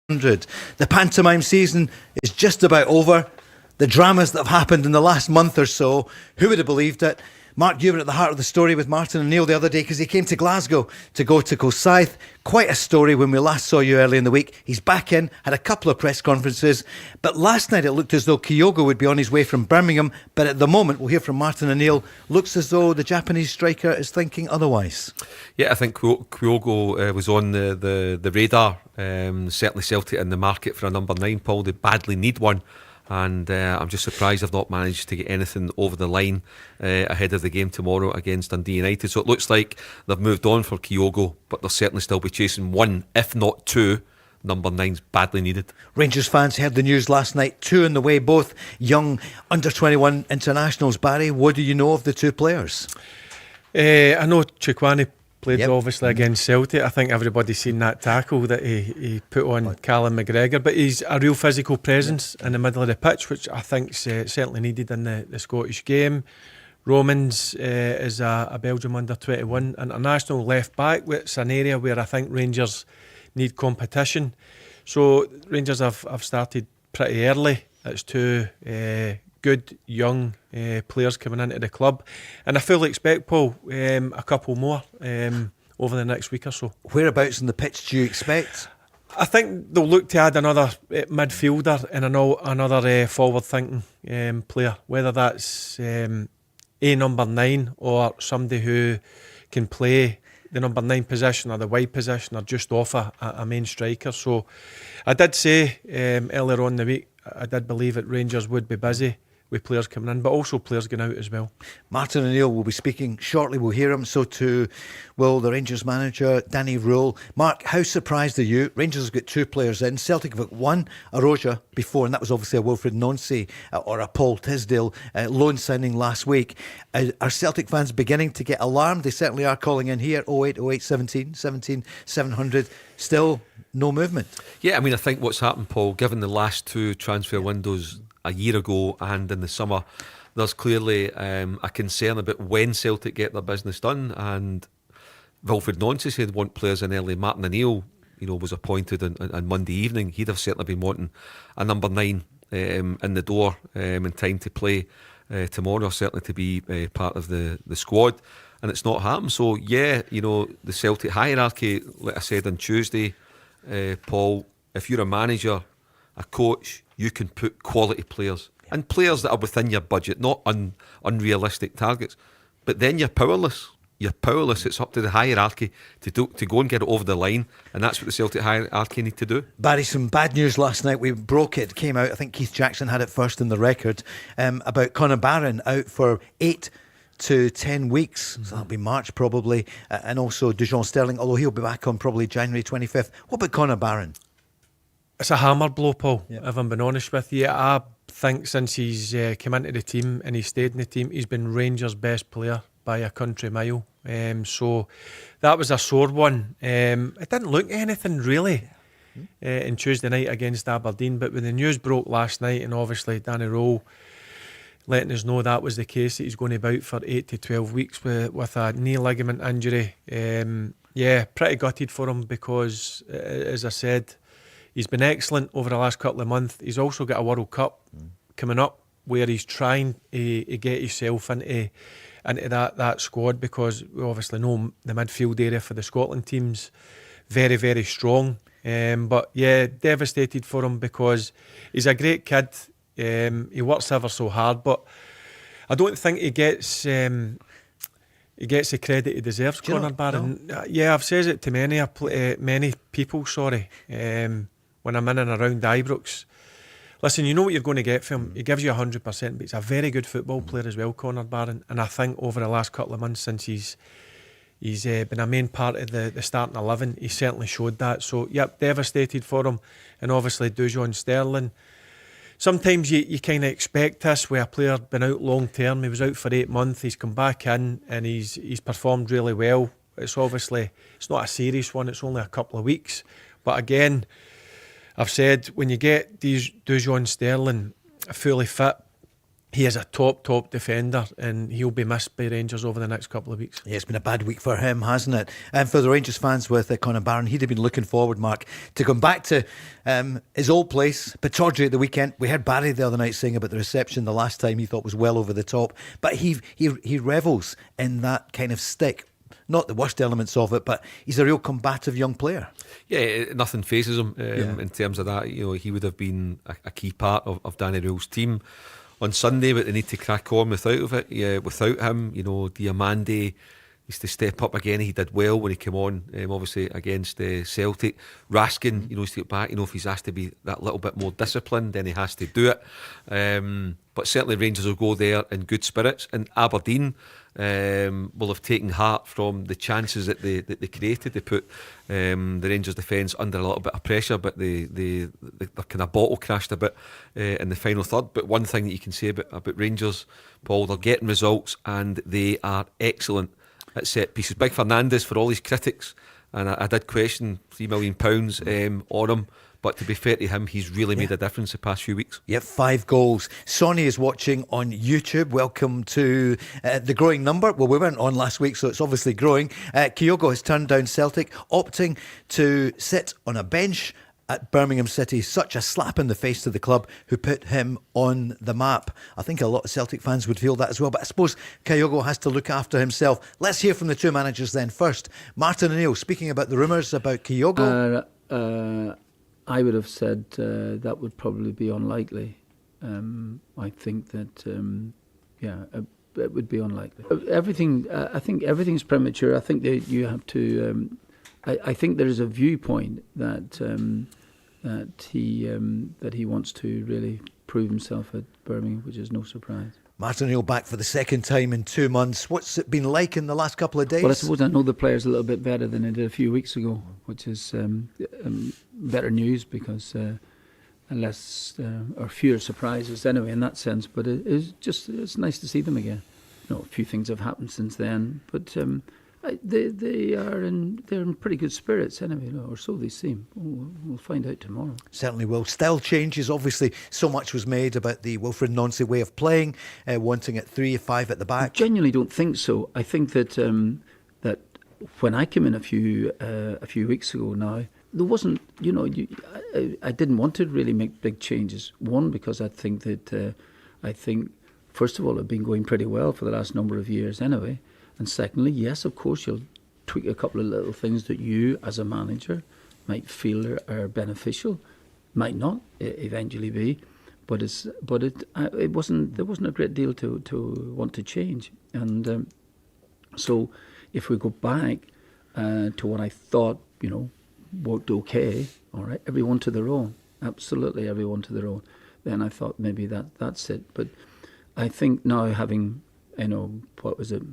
100. The pantomime season is just about over. The dramas that have happened in the last month or so, who would have believed it? Mark, you were at the heart of the story with Martin O'Neill the other day because he came to Glasgow to go to Cosaith. Quite a story when we last saw you early in the week. He's back in, had a couple of press conferences, but last night it looked as though Kyogo would be on his way from Birmingham, but at the moment, we'll hear from Martin O'Neill, looks as though the Japanese striker is thinking otherwise. Yeah, I think Kyogo was on the radar. Certainly Celtic in the market for a number 9, Paul. They badly need one. And I'm just surprised I've not managed to get anything over the line ahead of the game tomorrow against Dundee United. So it looks like they've moved on for Kyogo, but they'll certainly still be chasing one, if not two, number 9s badly needed. Rangers fans heard the news last night, 2 in the way, both young under-21 internationals. Barry, what do you know of the 2 players? I know Chukwani played obviously against Celtic. I think everybody's seen that tackle that he put on Callum McGregor, but he's a real physical presence in the middle of the pitch, which I think's certainly needed in the Scottish game. Romans is a Belgium under-21 international left back. It's an area where I think Rangers need competition, so Rangers have started pretty early. It's 2 good young players coming into the club, and I fully expect, Paul, a couple more over the next week or so. Whereabouts in the pitch do you expect? I think they'll look to add another midfielder and another forward-thinking player, whether that's a number 9 or somebody who can play the number 9 position or the wide position or just off a main striker. So I did say earlier on in the week, I did believe that Rangers would be busy with players coming in, but also players going out as well. Martin O'Neill will be speaking shortly. We'll hear him. So too will the Rangers manager, Danny Rule. Mark, how surprised are you? Rangers have got 2 players in. Celtic have got one, Aroja, before, and that was obviously a Wilfred Nonsi or a Paul Tisdale loan signing last week. Are Celtic fans beginning to get alarmed? They certainly are calling in here, 08 08 17 17 700. Still no movement. Yeah, I mean, I think what's happened, Paul, given the last 2 transfer windows a year ago and in the summer, there's clearly a concern about when Celtic get their business done. And Wilfred Nonsi said want players in early. Martin O'Neill, was appointed on Monday evening. He'd have certainly been wanting a number 9 in the door in time to play tomorrow, certainly to be part of the squad. And it's not happened. So yeah, the Celtic hierarchy, like I said on Tuesday, Paul, if you're a manager, a coach, you can put quality players and players that are within your budget, not unrealistic targets. But then you're powerless. You're powerless. It's up to the hierarchy to go and get it over the line, and that's what the Celtic hierarchy need to do. Barry, some bad news last night. We broke it. Came out. I think Keith Jackson had it first in the record about Conor Barron out for 8 to 10 weeks. So that'll be March probably, and also Dujon Sterling, although he'll be back on probably January 25th. What about Conor Barron? It's a hammer blow, Paul, if I'm being honest with you. I think since he's come into the team and he's stayed in the team, he's been Rangers' best player by a country mile. So that was a sore one. It didn't look anything really in Tuesday night against Aberdeen, but when the news broke last night, and obviously Danny Rowe letting us know that was the case, that he's going to be out for 8 to 12 weeks with a knee ligament injury. Pretty gutted for him because, as I said, he's been excellent over the last couple of months. He's also got a World Cup coming up where he's trying to get himself into that squad, because we obviously know the midfield area for the Scotland team's very, very strong. But yeah, devastated for him because he's a great kid. He works ever so hard, but I don't think he gets the credit he deserves, Conor Barron. No? Yeah, I've said it to many people, when I'm in and around Ibrox. Listen, you know what you're going to get from him. He gives you 100%, but he's a very good football player as well, Conor Barron. And I think over the last couple of months since he's been a main part of the starting 11, he certainly showed that. So, yep, devastated for him. And obviously Dujon Sterling. Sometimes you kind of expect this with a player been out long term. He was out for 8 months. He's come back in and he's performed really well. It's not a serious one. It's only a couple of weeks. But again, I've said when you get these Dujon Sterling fully fit, he is a top defender, and he'll be missed by Rangers over the next couple of weeks. Yeah, it's been a bad week for him, hasn't it? And for the Rangers fans with Conor Barron, he'd have been looking forward, Mark, to come back to his old place, Pittodrie at the weekend. We heard Barry the other night saying about the reception the last time he thought was well over the top. But he revels in that kind of stick. Not the worst elements of it, but he's a real combative young player. Yeah, nothing phases him in terms of that. You know, he would have been a key part of Danny Rowell's team on Sunday, but they need to crack on without him. You know, Diamande needs to step up again. He did well when he came on, obviously against Celtic. Raskin, you know, needs to get back. You know, if he's asked to be that little bit more disciplined, then he has to do it. But certainly Rangers will go there in good spirits, and Aberdeen will have taken heart from the chances that they created. They put the Rangers defence under a little bit of pressure, but they're kind of bottle crashed a bit in the final third. But one thing that you can say about Rangers, Paul, they're getting results and they are excellent at set pieces. Big Fernandes, for all his critics, and I did question £3 million on him, but to be fair to him, he's really made a difference the past few weeks. Yep, 5 goals. Sonny is watching on YouTube. Welcome to the growing number. Well, we weren't on last week, so it's obviously growing. Kyogo has turned down Celtic, opting to sit on a bench at Birmingham City. Such a slap in the face to the club who put him on the map. I think a lot of Celtic fans would feel that as well, but I suppose Kyogo has to look after himself. Let's hear from the two managers then. First, Martin O'Neill, speaking about the rumours about Kyogo. I would have said that would probably be unlikely. I think that, it would be unlikely. I think everything's premature. I think that you have to. I think there is a viewpoint that he wants to really prove himself at Birmingham, which is no surprise. Martin O'Neill back for the second time in 2 months. What's it been like in the last couple of days? Well, I suppose I know the players a little bit better than I did a few weeks ago, which is better news because less or fewer surprises anyway in that sense. But it's nice to see them again. You know, a few things have happened since then, but they're in pretty good spirits anyway, or so they seem. We'll find out tomorrow. Certainly will. Style changes. Obviously, so much was made about the Wilfred Nancy way of playing, wanting it 3-5 at the back. I genuinely don't think so. I think that that when I came in a few weeks ago now, there wasn't. You know, I didn't want to really make big changes. One, because I think first of all, it'd been going pretty well for the last number of years anyway. And secondly, yes, of course, you'll tweak a couple of little things that you, as a manager, might feel are beneficial, might not eventually be, but it wasn't. There wasn't a great deal to want to change. And so, if we go back to what I thought, worked okay, all right, everyone to their own, absolutely everyone to their own. Then I thought maybe that's it. But I think now having, what was it?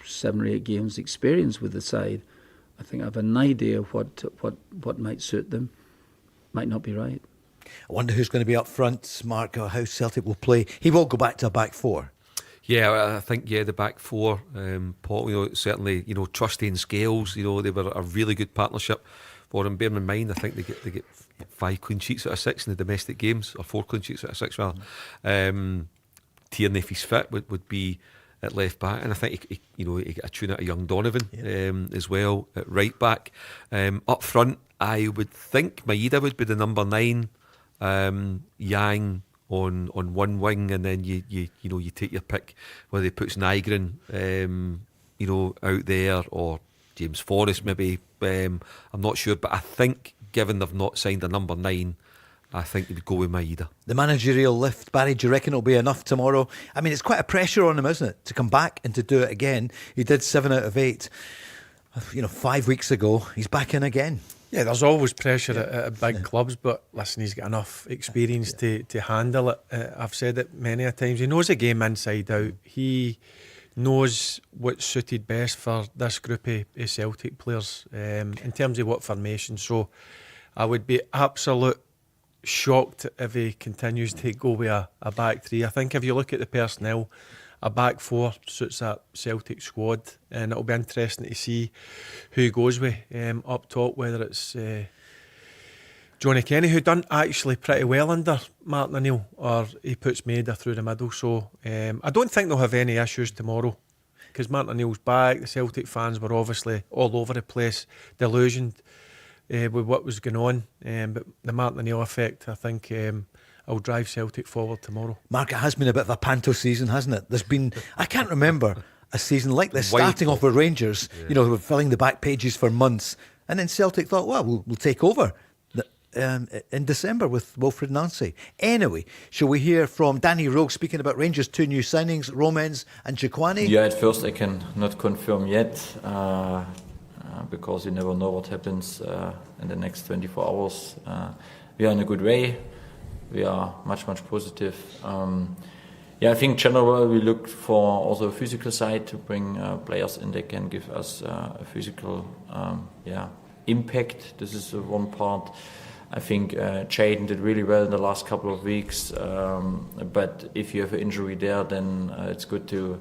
7 or 8 games experience with the side, I think I have an idea of what might suit them. Might not be right. I wonder who's going to be up front, Mark, or how Celtic will play. He will go back to a back four. Yeah, I think the back four, Paul. Certainly, Trusty and Scales. They were a really good partnership for him. Bearing in mind, I think they get 5 clean sheets out of 6 in the domestic games, or 4 clean sheets out of 6 rather. Tierney, if he's fit, would be at left back, and I think he got a tune out of young Donovan as well at right back. Up front, I would think Maeda would be the number 9. Yang on one wing, and then you take your pick whether he puts Nygren out there or James Forrest maybe. I'm not sure, but I think given they've not signed a number 9, I think they would go with Maeda. The managerial lift, Barry, do you reckon it'll be enough tomorrow? I mean, it's quite a pressure on him, isn't it, to come back and to do it again. He did 7 out of 8, 5 weeks ago. He's back in again. Yeah, there's always pressure at big clubs, but listen, he's got enough experience to handle it. I've said it many a times. He knows the game inside out. He knows what's suited best for this group of Celtic players in terms of what formation. So I would be absolute shocked if he continues to go with a back 3. I think if you look at the personnel, a back 4 suits that Celtic squad, and it'll be interesting to see who goes with up top, whether it's Johnny Kenny, who done actually pretty well under Martin O'Neill, or he puts Maida through the middle. So I don't think they'll have any issues tomorrow, because Martin O'Neill's back. The Celtic fans were obviously all over the place, delusioned with what was going on. But the Martin O'Neill effect, I think, will drive Celtic forward tomorrow. Mark, it has been a bit of a panto season, hasn't it? There's been, I can't remember a season like this, starting off with Rangers, you know, filling the back pages for months. And then Celtic thought, well, we'll take over in December with Wilfred Nancy. Anyway, shall we hear from Danny Rogue speaking about Rangers' 2 new signings, Romans and Giaquani? Yeah, at first I can not confirm yet, because you never know what happens in the next 24 hours. We are in a good way. We are much positive. I think generally we look for also a physical side to bring players in that can give us a physical impact. This is one part. I think Jayden did really well in the last couple of weeks, but if you have an injury there, then it's good to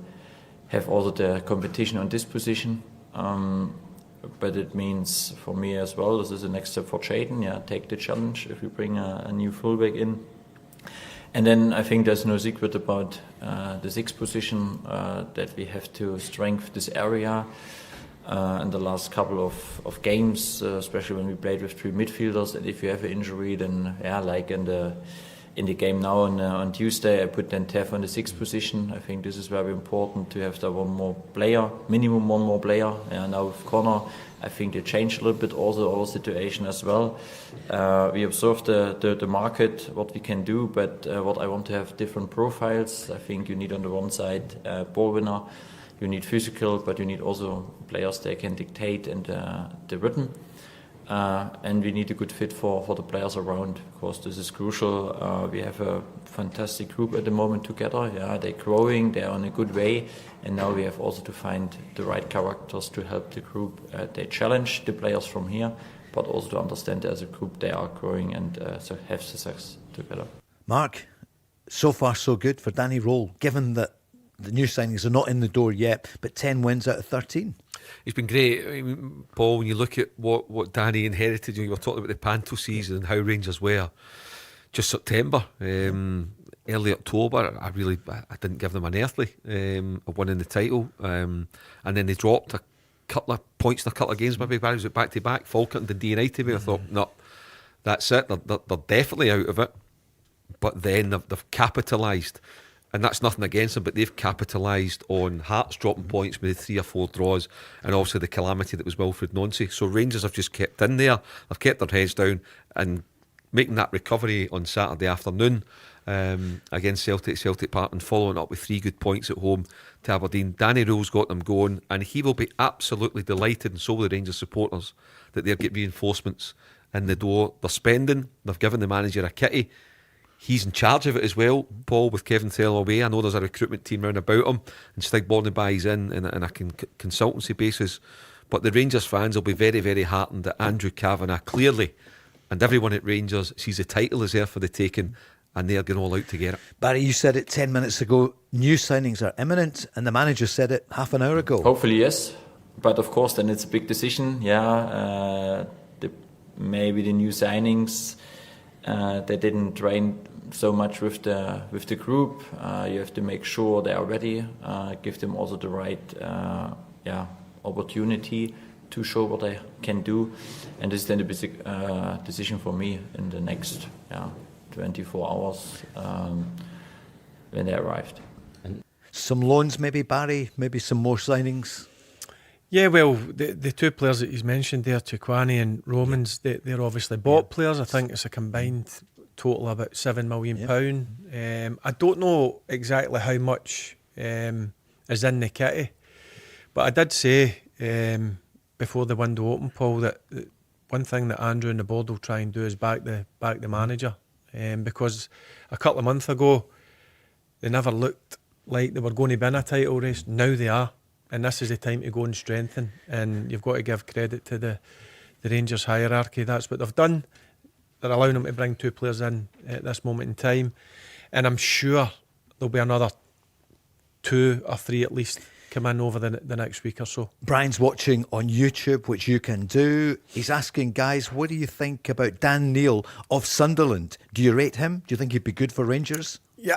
have also the competition on this position. But it means for me as well, this is the next step for Jayden. Take the challenge if you bring a new fullback in. And then I think there's no secret about the 6th position, that we have to strengthen this area. In the last couple of games, especially when we played with 3 midfielders, and if you have an injury, then like in the game now on Tuesday, I put then Tev on the 6th position. I think this is very important to have the minimum one more player. Now with Connor, I think they changed a little bit also our situation as well. We observe the market, what we can do, but what I want to have different profiles. I think you need on the one side ball winner. You need physical, but you need also players that can dictate and the rhythm. And we need a good fit for the players around, because this is crucial. We have a fantastic group at the moment together. They're growing, they're on a good way. And now we have also to find the right characters to help the group. They challenge the players from here, but also to understand as a group they are growing and so have success together. Mark, so far so good for Danny Rowe, given that the new signings are not in the door yet, but 10 wins out of 13. He's been great. I mean, Paul, when you look at what Danny inherited, you were talking about the Panto season and how Rangers were just September, early October. I didn't give them an earthly of winning the title, and then they dropped a couple of points in a couple of games. Maybe was it back to back, Falkirk and Dundee United. I thought, no, that's it. They're definitely out of it. But then they've capitalised. And that's nothing against them, but they've capitalised on Hearts dropping points with 3 or 4 draws, and also the calamity that was Wilfred Nancy. So Rangers have just kept in there, they've kept their heads down, and making that recovery on Saturday afternoon against Celtic Park, and following up with 3 good points at home to Aberdeen. Danny Rowe's got them going, and he will be absolutely delighted, and so will the Rangers supporters, that they'll get reinforcements in the door. They're spending, they've given the manager a kitty. He's in charge of it as well, Paul, with Kevin Tell away. I know there's a recruitment team round about him, and Stig Bordenby's in a consultancy basis. But the Rangers fans will be very, very heartened that Andrew Kavanagh clearly, and everyone at Rangers, sees the title is there for the taking, and they're going all out to get it. Barry, you said it 10 minutes ago, new signings are imminent, and the manager said it half an hour ago. Hopefully, yes. But of course, then it's a big decision. Maybe the new signings, they didn't train so much with the group. You have to make sure they are ready, give them also the right opportunity to show what they can do, and this is then the basic decision for me in the next 24 hours when they arrived. Some loans maybe, Barry, maybe some more signings. Yeah, well, the 2 players that he's mentioned there, Giaquani and Romans, they're obviously bought players. I think it's a combined total of about £7 million. I don't know exactly how much is in the kitty, but I did say before the window opened, Paul, that one thing that Andrew and the board will try and do is back the manager, because a couple of months ago they never looked like they were going to be in a title race. Now they are, and this is the time to go and strengthen, and you've got to give credit to the Rangers hierarchy. That's what they've done. They're allowing them to bring 2 players in at this moment in time, and I'm sure there'll be another 2 or 3 at least come in over the next week or so. Brian's watching on YouTube, which you can do. He's asking, guys, what do you think about Dan Neil of Sunderland? Do you rate him? Do you think he'd be good for Rangers? Yeah,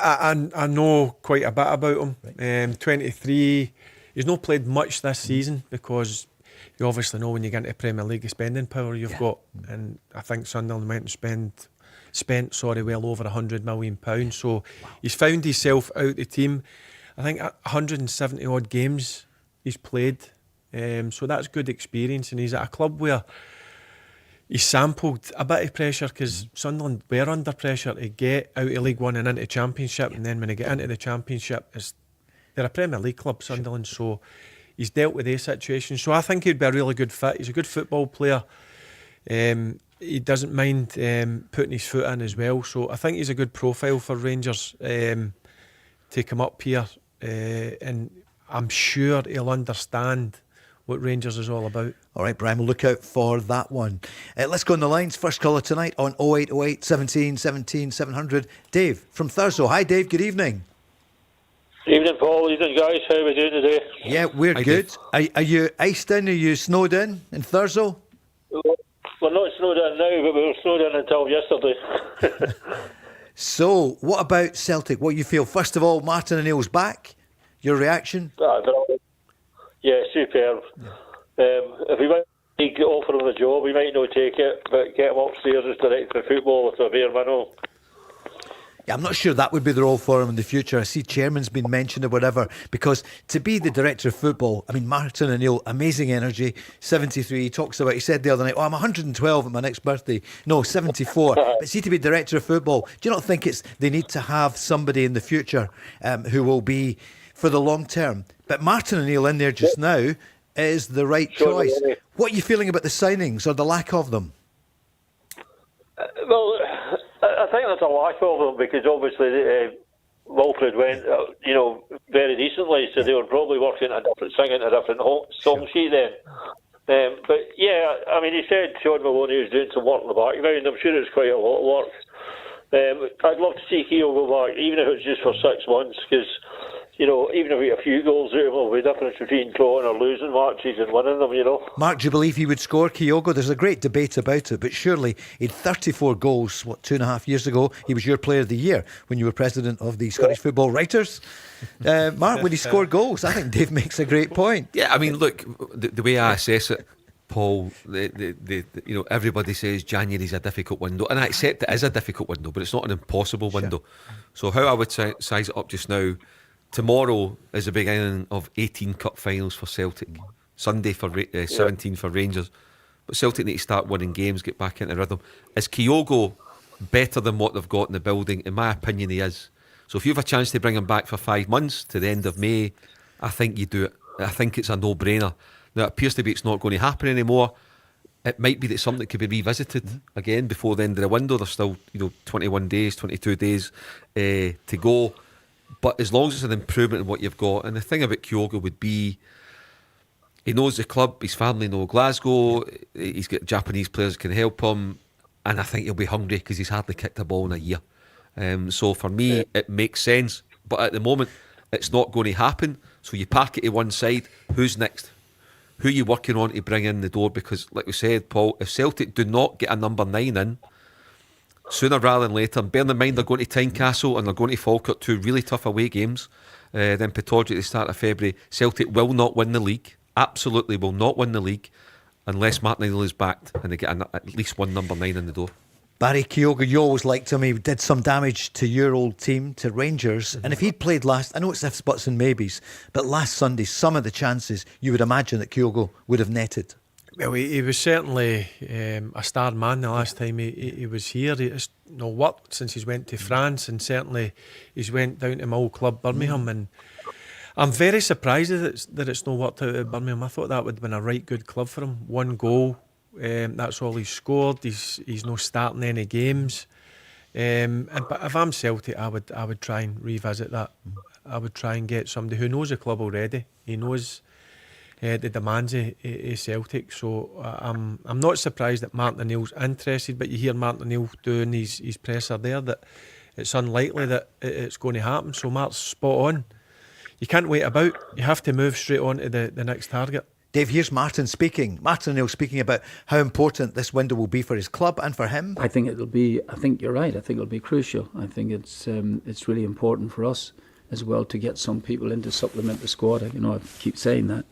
I know quite a bit about him. Right. 23. He's not played much this season because you obviously know when you get into Premier League the spending power you've got, and I think Sunderland went and spent well over £100 million. So he's found himself out the team. I think 170 odd games he's played, so that's good experience, and he's at a club where he's sampled a bit of pressure because Sunderland were under pressure to get out of League One and into Championship, and then when they get into the Championship, they're a Premier League club, Sunderland, so he's dealt with these situations. So I think he'd be a really good fit. He's a good football player. He doesn't mind putting his foot in as well, so I think he's a good profile for Rangers to come up here, and I'm sure he'll understand what Rangers is all about. All right, Brian, we'll look out for that one. Let's go on the lines. First caller tonight on 0808 17 17 700. Dave from Thurso. Hi, Dave. Good evening. Evening, Paul. Evening, guys. How are we doing today? Yeah, we're good. Are you iced in? Are you snowed in Thurso? We're not snowed in now, but we were snowed in until yesterday. So, what about Celtic? What you feel? First of all, Martin O'Neill's back. Your reaction? Yeah, superb. If we might offer him a job, we might not take it, but get him upstairs as director of football with a bare minimum. Yeah, I'm not sure that would be the role for him in the future. I see chairman's been mentioned or whatever, because to be the director of football, I mean, Martin O'Neill, amazing energy, 73, he said the other night, I'm 112 at my next birthday. No, 74. But see, to be director of football, do you not think they need to have somebody in the future who will be for the long term? But Martin O'Neill in there just now is the right choice. What are you feeling about the signings or the lack of them? Well, I think there's a lack of them because obviously Wilfred went, very recently, so they were probably singing a different song sheet then. But yeah, I mean, he said Sean Maloney was doing some work in the background. I'm sure it's quite a lot of work. I'd love to see Keogh go back, even if it's just for 6 months, because even if we get a few goals out of him, there'll be a difference between drawing or losing matches and winning them, Mark, do you believe he would score, Kyogo? There's a great debate about it, but surely he had 34 goals, 2.5 years ago? He was your player of the year when you were president of the Scottish Football Writers. Mark, when he scored goals, I think Dave makes a great point. Yeah, I mean, look, the way I assess it, Paul, everybody says January's a difficult window, and I accept it is a difficult window, but it's not an impossible window. Sure. So how I would size it up just now, tomorrow is the beginning of 18 cup finals for Celtic. Sunday for 17 for Rangers. But Celtic need to start winning games, get back into rhythm. Is Kyogo better than what they've got in the building? In my opinion, he is. So if you have a chance to bring him back for 5 months to the end of May, I think you do it. I think it's a no-brainer. Now, it appears to be it's not going to happen anymore. It might be that something could be revisited again before the end of the window. There's still 21 days, 22 days to go. But as long as it's an improvement in what you've got, and the thing about Kyogo would be, he knows the club, his family know Glasgow, he's got Japanese players that can help him, and I think he'll be hungry because he's hardly kicked a ball in a year. So for me, it makes sense. But at the moment, it's not going to happen. So you park it to one side. Who's next? Who are you working on to bring in the door? Because, like we said, Paul, if Celtic do not get a number 9 in, sooner rather than later, and bearing in mind they're going to Tynecastle and they're going to Falkirk, 2 really tough away games, then Pittodrie at the start of February, Celtic will not win the league, absolutely will not win the league, unless Martin O'Neill is backed and they get at least one number 9 in the door. Barry Kyogo, you always liked him. He did some damage to your old team, to Rangers. And if he'd played I know it's ifs, buts and maybes, but last Sunday, some of the chances you would imagine that Kyogo would have netted. Well, he was certainly a star man the last time he was here. It's worked since he's went to France, and certainly he's went down to my old club Birmingham, and I'm very surprised that it's not worked out at Birmingham. I thought that would have been a right good club for him. 1 goal, that's all he's scored. He's not starting any games. But if I'm Celtic, I would try and revisit that. I would try and get somebody who knows the club already. He knows the demands of Celtic, so I'm not surprised that Martin O'Neill's interested, but you hear Martin O'Neill doing his presser there that it's unlikely that it's going to happen. So Mark's spot on. you can't wait about. You have to move straight on to the next target. Dave, here's Martin speaking. Martin O'Neill speaking about how important this window will be for his club and for him. I think you're right. I think it'll be crucial. I think it's really important for us as well to get some people in to supplement the squad. I keep saying that,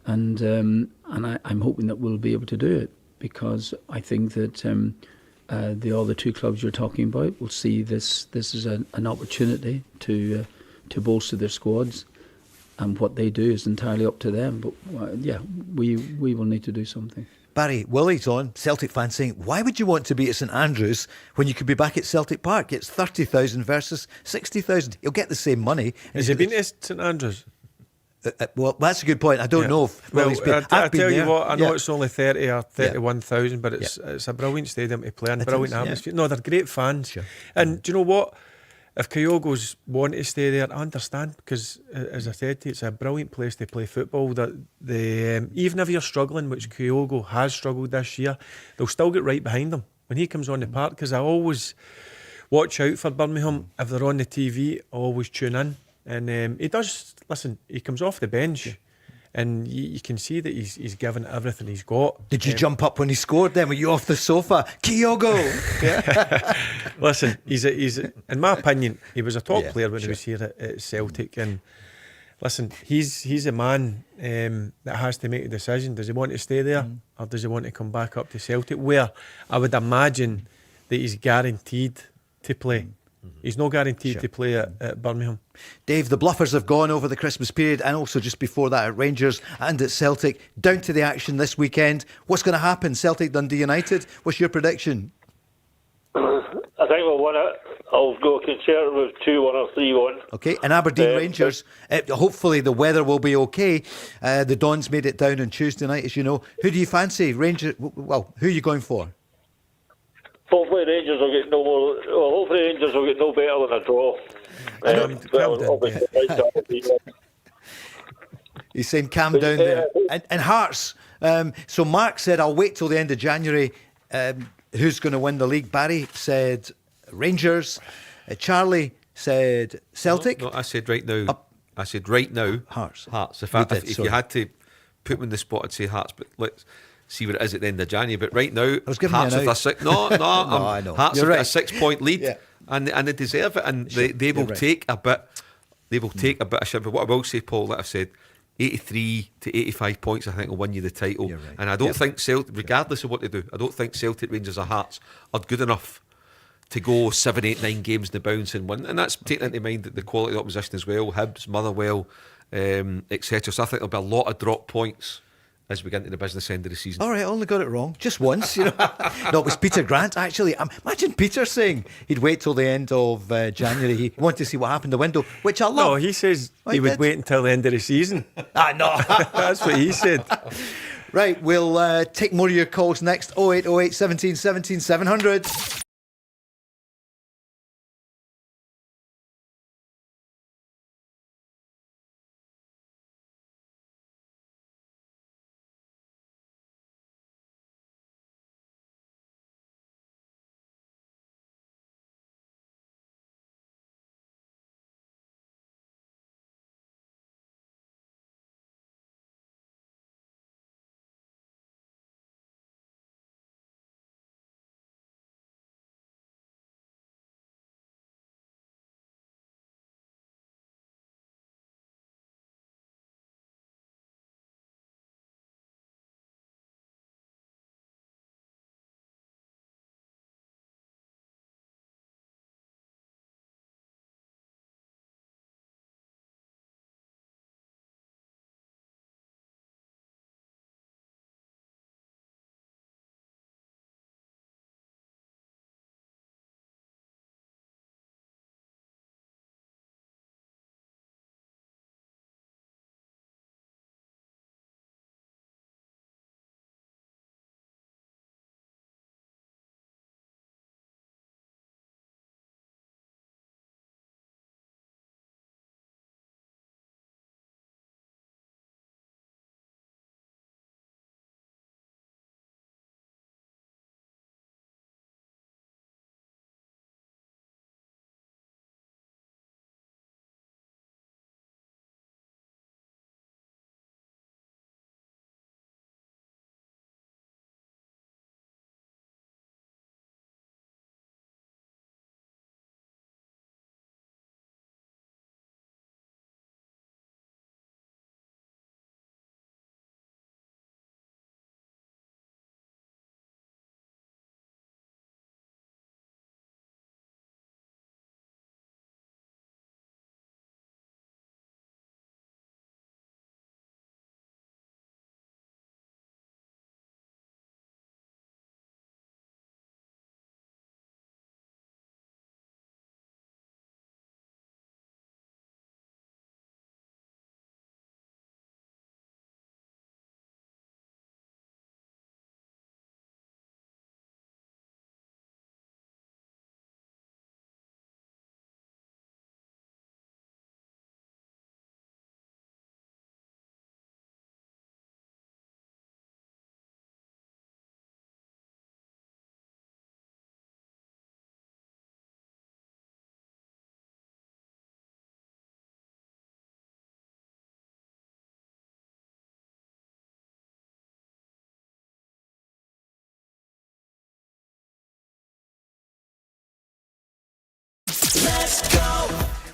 and I'm hoping that we'll be able to do it, because I think that the other two clubs you're talking about will see this as an opportunity to bolster their squads. And what they do is entirely up to them. But we will need to do something. Barry, Willie's on. Celtic fans saying, why would you want to be at St Andrews when you could be back at Celtic Park? It's 30,000 versus 60,000. He'll get the same money. Has he been to St Andrews? Well, that's a good point. I don't know if Willie's been. I'll tell you there. what, I know it's only 30 or 31,000, but it's a brilliant stadium to play in, brilliant atmosphere. No, they're great fans. Sure. And do you know what? If Kyogo's want to stay there, I understand, because as I said to you, it's a brilliant place to play football. That even if you're struggling, which Kyogo has struggled this year, they'll still get right behind him when he comes on the park, because I always watch out for Birmingham. If they're on the TV, I always tune in. And he does, listen, he comes off the bench and you can see that he's given everything he's got. Did you jump up when he scored then? Were you off the sofa? Kyogo! Listen, he's in my opinion, he was a top player when he was here at Celtic. And listen, he's a man that has to make a decision. Does he want to stay there or does he want to come back up to Celtic, where I would imagine that he's guaranteed to play? He's not guaranteed to play at Birmingham. Dave, the Bluffers have gone over the Christmas period, and also just before that at Rangers and at Celtic. Down to the action this weekend. What's going to happen? Celtic Dundee United. What's your prediction? I think we'll win it. I'll go conservative 2-1 or 3-1. Okay, and Aberdeen Rangers. Hopefully the weather will be okay. The Dons made it down on Tuesday night, as you know. Who do you fancy? Rangers. Well, who are you going for? Hopefully Rangers will get hopefully Rangers will get no better than a draw. He's saying calm down there. And Hearts. So Mark said, I'll wait till the end of January. Who's going to win the league? Barry said Rangers. Charlie said Celtic. No, I said right now. Hearts. If you had to put me in the spot, I'd say Hearts. But let's see what it is at the end of January. But right now, Hearts with a six. No, I know. Hearts You're have got right. a 6-point lead, and they deserve it, and they will take a bit. They will take a bit of shit. But what I will say, Paul, like I've said, 83 to 85 points, I think, will win you the title. Right. And I don't think Celtic, regardless of what they do, I don't think Celtic, Rangers or Hearts are good enough to go 7, 8, 9 games in the bounce and win. And that's taking into mind the quality of the opposition as well, Hibs, Motherwell, etc. So I think there'll be a lot of drop points as we get into the business end of the season. All right, I only got it wrong just once. No, it was Peter Grant actually. Imagine Peter saying he'd wait till the end of January. He wanted to see what happened in the window, which I love. No, he says he would wait until the end of the season. No. That's what he said. Right, we'll take more of your calls next. 0808 17 17 700.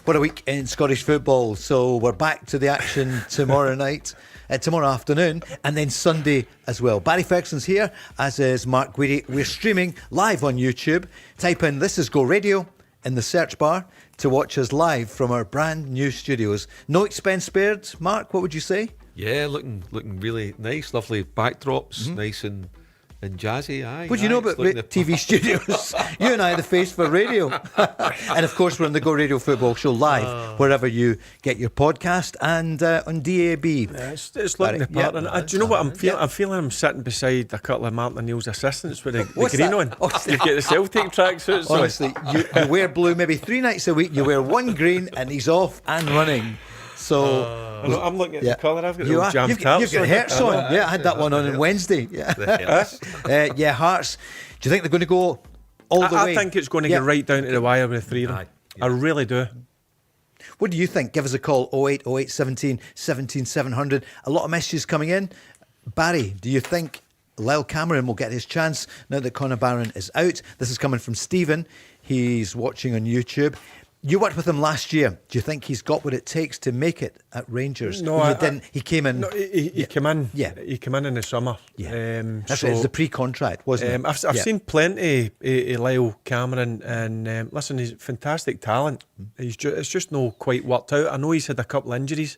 What a week in Scottish football. So we're back to the action tomorrow night, tomorrow afternoon, and then Sunday as well. Barry Ferguson's here, as is Mark Guidi. We're streaming live on YouTube. Type in "This is Go Radio" in the search bar to watch us live from our brand new studios. No expense spared. Mark, what would you say? Yeah, looking really nice, lovely backdrops, nice and jazzy. Aye. What do you know about TV studios? You and I are the face for radio. And of course, we're on the Go Radio Football Show live, wherever you get your podcast, and on DAB. Yeah, it's looking the part. Yeah. And do you know what I'm feeling? I'm feeling I'm sitting beside a couple of Martin O'Neill's assistants with the green that? on. You get the Celtic tracksuits on. Honestly, you wear blue maybe 3 nights a week. You wear one green, and he's off and running. So I'm looking at the colour. I've got you the jam tarts. You've got Hearts on. Yeah, I had that one on Wednesday. Yeah, Hearts. Do you think they're going to go all the way? I think it's going to get right down to the wire with the three of them. I really do. What do you think? Give us a call, 08 08 17 17 700. A lot of messages coming in. Barry, do you think Lyle Cameron will get his chance now that Conor Barron is out? This is coming from Stephen. He's watching on YouTube. You worked with him last year. Do you think he's got what it takes to make it at Rangers? No, I didn't. He came in. No, he came in. Yeah, he came in the summer. Yeah, that's right. It was the pre-contract, wasn't it? I've seen plenty of Lyle Cameron, and listen, he's fantastic talent. It's just no quite worked out. I know he's had a couple of injuries,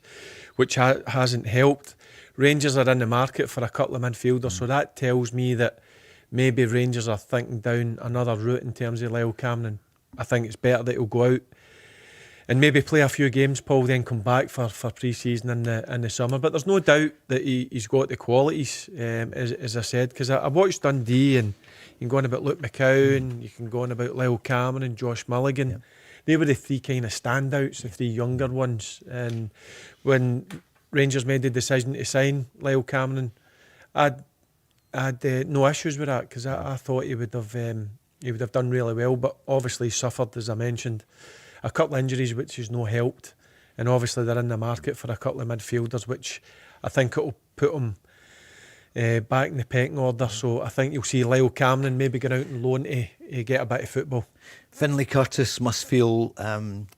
which hasn't helped. Rangers are in the market for a couple of midfielders, so that tells me that maybe Rangers are thinking down another route in terms of Lyle Cameron. I think it's better that he'll go out and maybe play a few games, Paul, then come back for pre-season in the summer. But there's no doubt that he's got the qualities, as I said, because I watched Dundee, and you can go on about Luke McCown, you can go on about Lyle Cameron and Josh Mulligan. Yeah. They were the three kind of standouts, the three younger ones. And when Rangers made the decision to sign Lyle Cameron, I had no issues with that, because I thought he would have done really well, but obviously suffered, as I mentioned, a couple of injuries which has no helped, and obviously they're in the market for a couple of midfielders, which I think it'll put them back in the pecking order. So I think you'll see Lyle Cameron maybe going out and loan to get a bit of football. Finlay Curtis must feel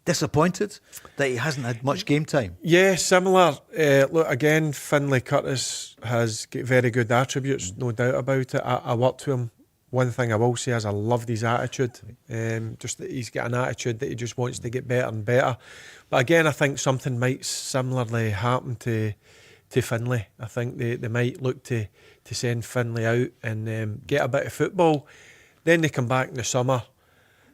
disappointed that he hasn't had much game time. Yeah, similar. Look, again, Finlay Curtis has got very good attributes, no doubt about it. I worked with him. One thing I will say is I loved his attitude. Just that he's got an attitude that he just wants to get better and better. But again, I think something might similarly happen to Finlay. I think they might look to send Finlay out and get a bit of football. Then they come back in the summer.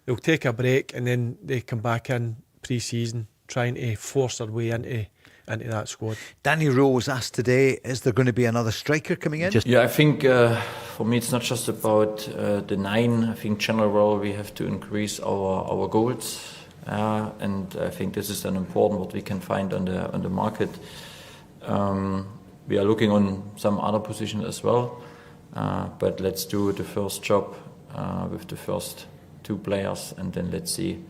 They'll take a break, and then they come back in pre-season, trying to force their way into that squad. Danny Rowe was asked today, is there going to be another striker coming in? Yeah, I think for me it's not just about the 9. I think generally we have to increase our goals, and I think this is an important what we can find on the market. We are looking on some other positions as well, but let's do the first job with the first 2 players, and then let's see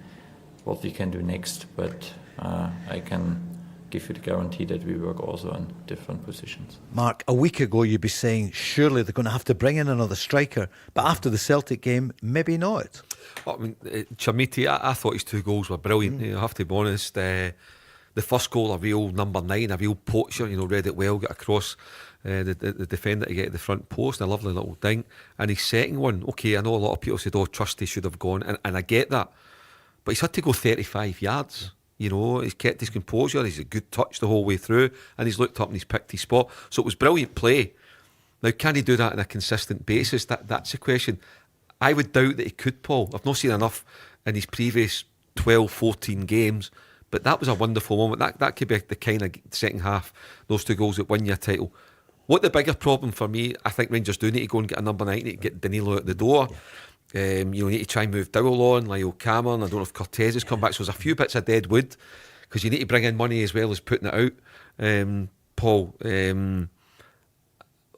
what we can do next. But I can give you the guarantee that we work also on different positions. Mark, a week ago you'd be saying surely they're going to have to bring in another striker, but after the Celtic game, maybe not. Well, I mean, Chamiti, I thought his 2 goals were brilliant. I have to be honest. The first goal, a real number 9, a real poacher. Read it well, got across the defender to get to the front post, and a lovely little ding. And his second one, okay, I know a lot of people said, "Oh, Trusty should have gone," and I get that, but he's had to go 35 yards. He's kept his composure, he's a good touch the whole way through, and he's looked up and he's picked his spot. So it was brilliant play. Now, can he do that on a consistent basis? That's the question. I would doubt that he could, Paul. I've not seen enough in his previous 12, 14 games, but that was a wonderful moment. That could be the kind of second half, those 2 goals that win you a title. What the bigger problem for me, I think Rangers do need to go and get a number 9, need to get Danilo out the door. Yeah. You need to try and move Dowell on, Lyle Cameron. I don't know if Cortez has come back, so there's a few bits of dead wood, because you need to bring in money as well as putting it out. Paul,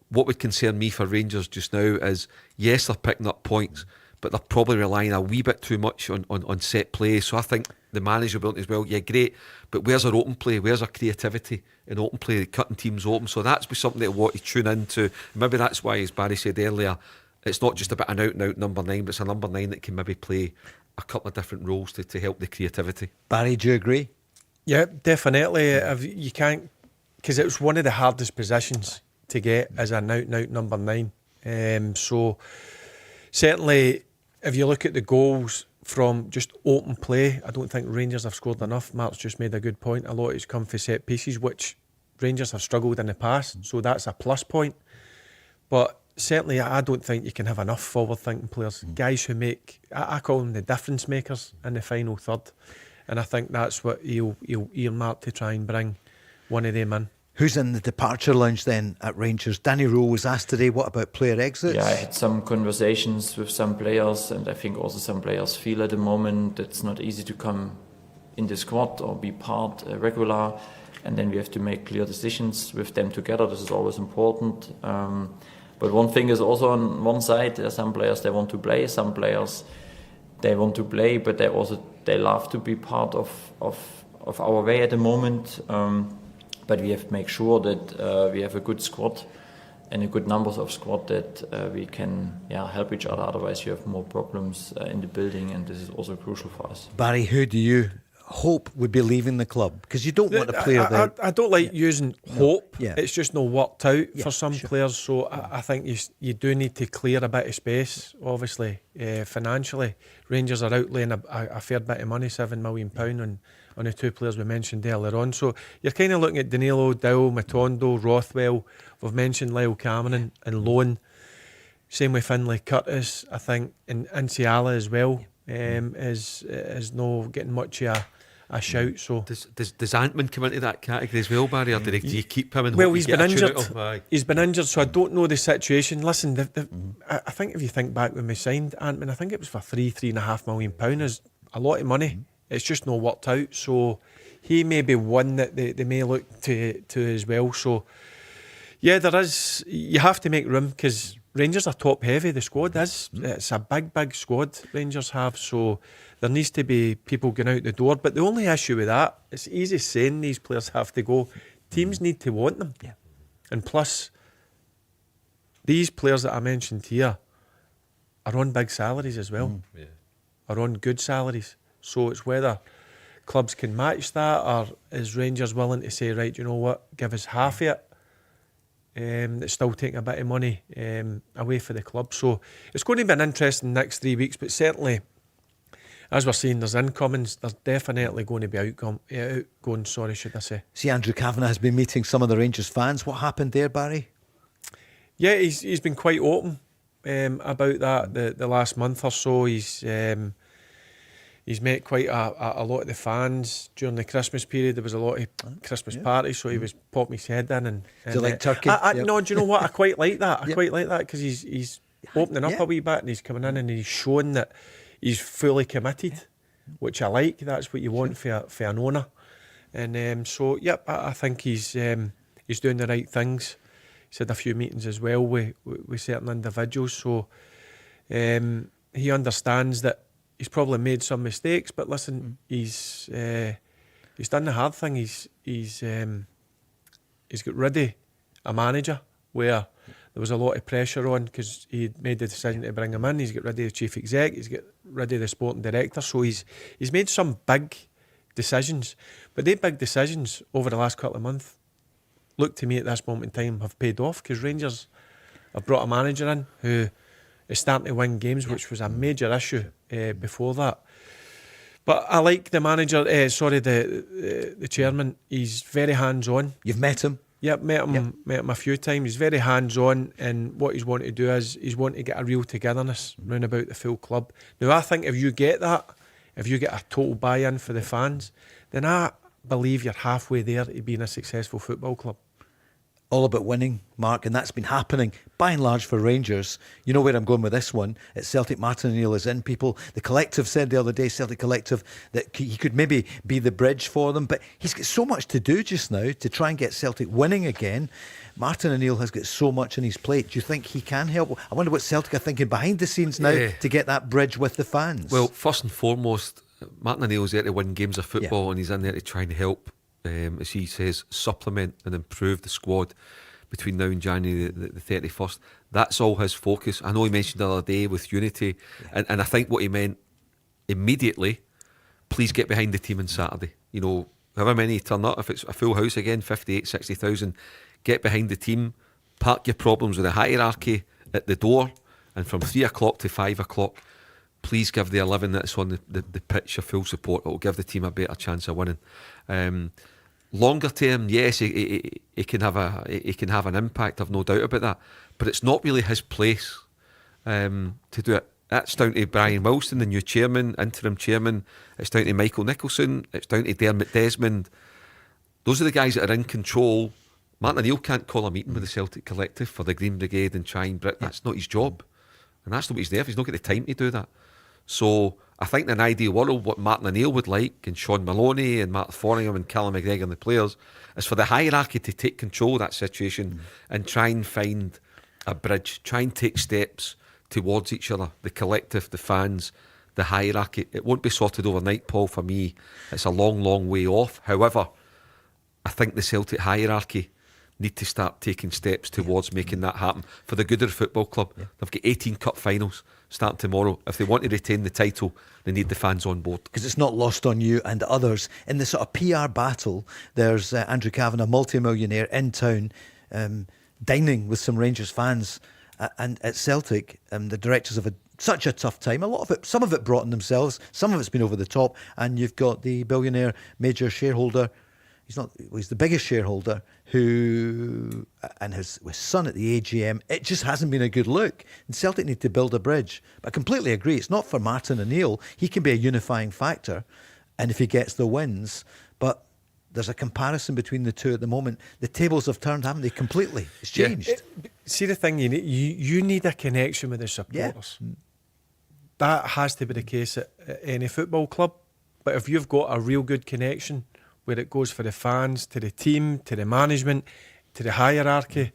what would concern me for Rangers just now is, yes, they're picking up points, but they're probably relying a wee bit too much on set play. So I think the manageability as well, yeah, great, but where's our open play? Where's our creativity in open play, cutting teams open? So that's something that I want to tune into. Maybe that's why, as Barry said earlier, it's not just about an out-and-out number 9, but it's a number 9 that can maybe play a couple of different roles to help the creativity. Barry, do you agree? Yeah, definitely. You can't, because it was one of the hardest positions to get as an out-and-out number 9. So certainly, if you look at the goals from just open play, I don't think Rangers have scored enough. Mark's just made a good point. A lot of it's come for set pieces, which Rangers have struggled in the past, so that's a plus point. But certainly, I don't think you can have enough forward-thinking players, guys who make, I call them the difference makers in the final third, and I think that's what he'll earmark to try and bring one of them in. Who's in the departure lounge then at Rangers? Danny Rowe was asked today, what about player exits? Yeah, I had some conversations with some players, and I think also some players feel at the moment it's not easy to come in the squad or be part regular, and then we have to make clear decisions with them together. This is always important. But one thing is also on one side, there are some players they want to play, some players they want to play, but they love to be part of our way at the moment. But we have to make sure that we have a good squad and a good numbers of squad that we can help each other. Otherwise, you have more problems in the building, and this is also crucial for us. Barry, who do you hope would be leaving the club? Because you don't want a player there. I don't like using hope. Yeah. It's just not worked out for some sure. players. So I think you do need to clear a bit of space, obviously, financially. Rangers are outlaying a fair bit of money, £7 million on the two players we mentioned earlier on. So you're kind of looking at Danilo, Dow, Matondo, Rothwell. We've mentioned Lyle Cameron and loan. Same with Finlay Curtis, I think, and Inciala as well. Is no getting much of a shout. So Does Antman come into that category as well, Barry, or do you keep him? And well, hope he's you been get a tune injured. out of? Aye. He's been injured, so I don't know the situation. Listen, I think if you think back when we signed Antman, I think it was for £3.5 million. Is a lot of money. It's just not worked out. So he may be one that they may look to as well. So yeah, there is. You have to make room because Rangers are top heavy. The squad is. It's a big squad Rangers have. So there needs to be people going out the door. But the only issue with that, it's easy saying these players have to go. Teams need to want them. Yeah. And plus, these players that I mentioned here are on big salaries as well. Are on good salaries. So it's whether clubs can match that, or is Rangers willing to say, right, you know what, give us half of it. It's still taking a bit of money away for the club. So it's going to be an interesting next 3 weeks, but certainly, as we're seeing, there's incomings. There's definitely going to be outgoing, should I say. See, Andrew Kavanagh has been meeting some of the Rangers fans. What happened there, Barry? Yeah, he's been quite open about that the last month or so. He's met quite a lot of the fans during the Christmas period. There was a lot of Christmas parties, so he was popping his head in. And Do you like turkey? No, do you know what? I quite like that. I quite like that because he's opening up a wee bit and he's coming in and he's showing that he's fully committed, which I like. That's what you want for an owner. And so, I think he's doing the right things. He's had a few meetings as well with certain individuals. So he understands that he's probably made some mistakes, but listen, he's done the hard thing. He's got rid of a manager where there was a lot of pressure on because he made the decision to bring him in. He's got rid of the chief exec. He's got rid of the sporting director. So he's made some big decisions, but they big decisions over the last couple of months, look to me at this moment in time, have paid off because Rangers have brought a manager in who is starting to win games, which was a major issue before that. But I like the manager, the chairman. He's very hands-on. You've met him? Yep, met him a few times. He's very hands-on, and what he's wanting to do is he's wanting to get a real togetherness round about the full club. Now, I think if you get that, if you get a total buy-in for the fans, then I believe you're halfway there to being a successful football club. All about winning, Mark, and that's been happening by and large for Rangers. You know where I'm going with this one. At Celtic, Martin O'Neill is in. The collective said the other day, Celtic Collective, that he could maybe be the bridge for them, but he's got so much to do just now to try and get Celtic winning again. Martin O'Neill has got so much on his plate. Do you think he can help? I wonder what Celtic are thinking behind the scenes now to get that bridge with the fans. Well, first and foremost, Martin O'Neill's there to win games of football, and he's in there to try and help, as he says, supplement and improve the squad between now and January the 31st. That's all his focus. I know he mentioned the other day with unity, and I think what he meant immediately, please get behind the team on Saturday. You know, however many turn up, if it's a full house again, 58, 60,000, get behind the team, park your problems with the hierarchy at the door, and from 3 o'clock to 5 o'clock, please give the 11 that's on the pitch your full support. It will give the team a better chance of winning. Longer term, yes, he can have an impact. I've no doubt about that. But it's not really his place to do it. That's down to Brian Wilson, the new chairman, interim chairman. It's down to Michael Nicholson. It's down to Dermot Desmond. Those are the guys that are in control. Martin O'Neill can't call a meeting with the Celtic collective for the Green Brigade and try and... That's not his job. And that's not what he's there for. He's not got the time to do that. So I think in an ideal world, what Martin O'Neill would like, and Sean Maloney and Mark Thorningham and Callum McGregor and the players, is for the hierarchy to take control of that situation and try and find a bridge, try and take steps towards each other, the collective, the fans, the hierarchy. It won't be sorted overnight, Paul, for me. It's a long, long way off. However, I think the Celtic hierarchy need to start taking steps towards making that happen for the good of the football club. They've got 18 cup finals starting tomorrow. If they want to retain the title, they need the fans on board. Because it's not lost on you and others. In the sort of PR battle, there's Andrew Cavan, a multi-millionaire in town, dining with some Rangers fans. And at Celtic, the directors have had such a tough time. A lot of it, some of it brought on themselves, some of it's been over the top. And you've got the billionaire major shareholder. He's the biggest shareholder who, and his son at the AGM, it just hasn't been a good look. And Celtic need to build a bridge. But I completely agree. It's not for Martin O'Neill. He can be a unifying factor. And if he gets the wins, but there's a comparison between the two at the moment. The tables have turned, haven't they? Completely. It's changed. See, the thing, you need a connection with the supporters. Yeah. That has to be the case at any football club. But if you've got a real good connection where it goes for the fans, to the team, to the management, to the hierarchy,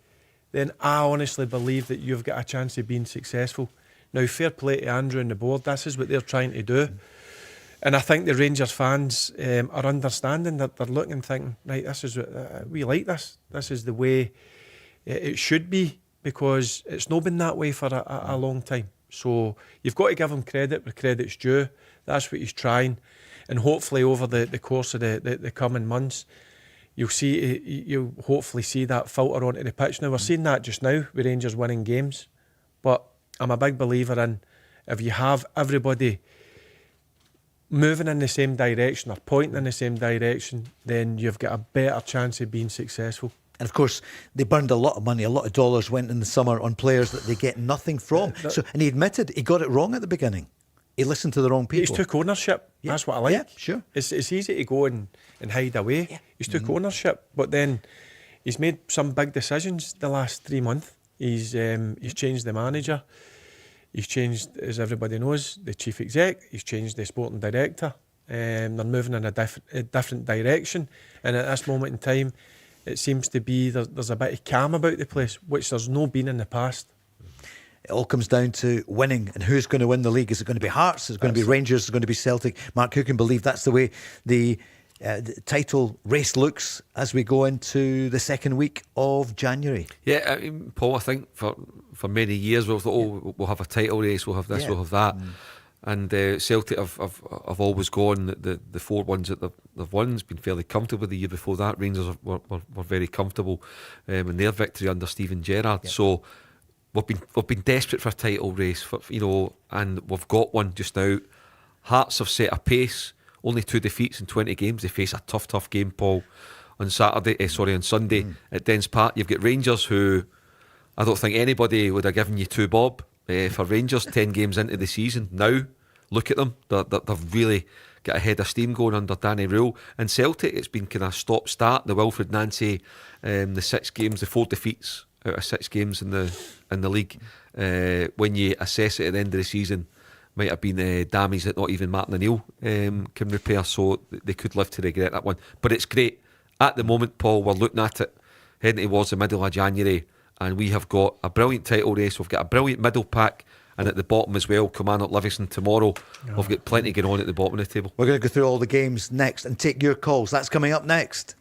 then I honestly believe that you've got a chance of being successful. Now, fair play to Andrew and the board. This is what they're trying to do. And I think the Rangers fans are understanding that. They're looking and thinking, right, this is we like this. This is the way it should be, because it's not been that way for a long time. So you've got to give him credit where credit's due. That's what he's trying. And hopefully over the course of the coming months, you'll hopefully see that filter onto the pitch. Now, we're seeing that just now with Rangers winning games. But I'm a big believer in, if you have everybody moving in the same direction or pointing in the same direction, then you've got a better chance of being successful. And of course, they burned a lot of money, a lot of dollars went in the summer on players that they get nothing from. And he admitted he got it wrong at the beginning. He listened to the wrong people. He's took ownership. Yeah. That's what I like. Yeah, sure. It's easy to go and hide away. Yeah. He's took ownership, but then he's made some big decisions the last 3 months. He's changed the manager. He's changed, as everybody knows, the chief exec. He's changed the sporting director. They're moving in a different direction. And at this moment in time, it seems to be there's a bit of calm about the place, which there's no been in the past. It all comes down to winning and who's going to win the league. Is it going to be Hearts? Is it going to be Rangers? Is it going to be Celtic? Mark, who can believe that's the way the title race looks as we go into the second week of January? Yeah, I mean, Paul, I think for many years we've thought, we'll have a title race, we'll have this, we'll have that. And Celtic have always gone, the 4 ones that they've won has been fairly comfortable. The year before that, Rangers were very comfortable in their victory under Steven Gerrard. Yeah. So we've been desperate for a title race, and we've got one just now. Hearts have set a pace. Only 2 defeats in 20 games. They face a tough game, Paul, on Sunday at Dens Park. You've got Rangers, who I don't think anybody would have given you 2 bob for Rangers 10 games into the season. Now, look at them. They've really got a head of steam going under Danny Rule. And Celtic, it's been kind of stop-start. The Wilfred Nancy, the 6 games, the 4 defeats out of 6 games in the league. When you assess it at the end of the season, might have been damage that not even Martin O'Neill can repair, so they could live to regret that one. But it's great. At the moment, Paul, we're looking at it, heading towards the middle of January, and we have got a brilliant title race. We've got a brilliant middle pack, and at the bottom as well, Kilmarnock Livingston tomorrow. We've got plenty going on at the bottom of the table. We're going to go through all the games next and take your calls. That's coming up next.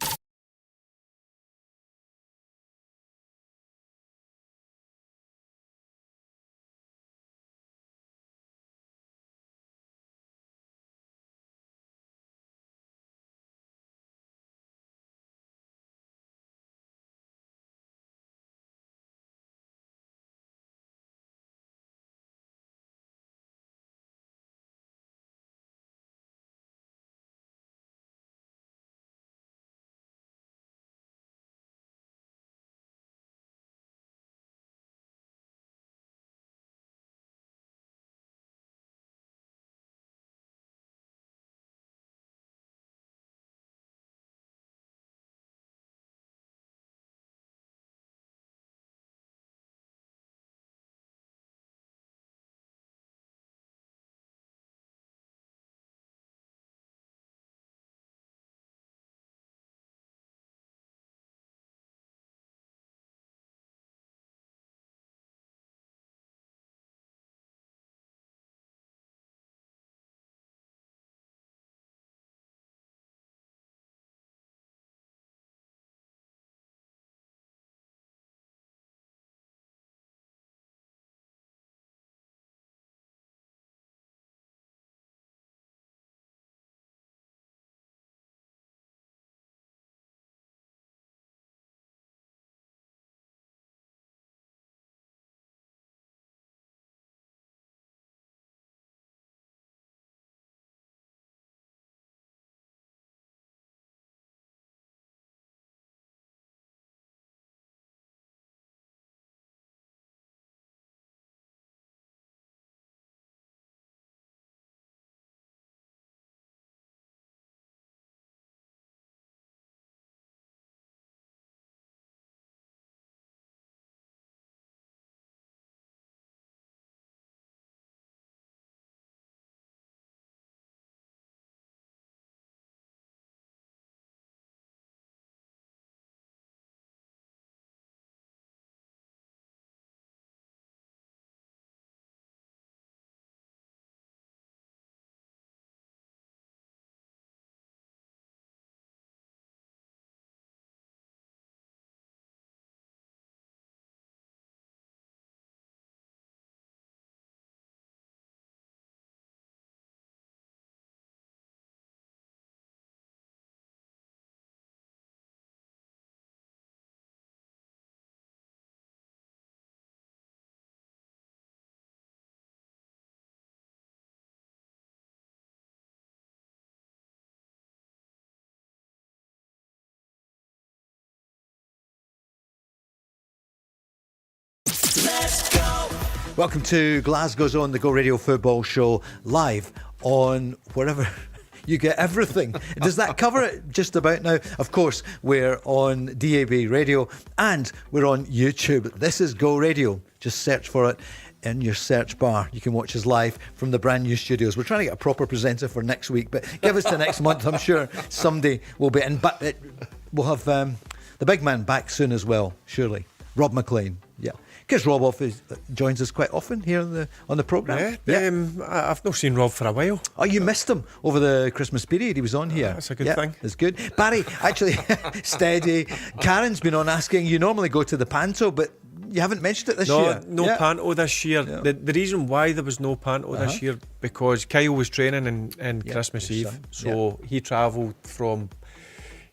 Welcome to Glasgow's Own, the Go Radio Football Show, live on wherever you get everything. Does that cover it just about now? Of course, we're on DAB Radio and we're on YouTube. This is Go Radio. Just search for it in your search bar. You can watch us live from the brand new studios. We're trying to get a proper presenter for next week, but give us to next month. I'm sure somebody will be in. But we'll have the big man back soon as well, surely. Rob McLean. Yeah. Because Rob joins us quite often here on the programme. I've not seen Rob for a while. Oh, you missed him over the Christmas period. He was on here. That's a good thing. It's good. Barry, actually, steady. Karen's been on asking, you normally go to the Panto, but you haven't mentioned it this year. No Panto this year. Yeah. The reason why there was no Panto this year, because Kyle was training in Christmas Eve. son. So he travelled from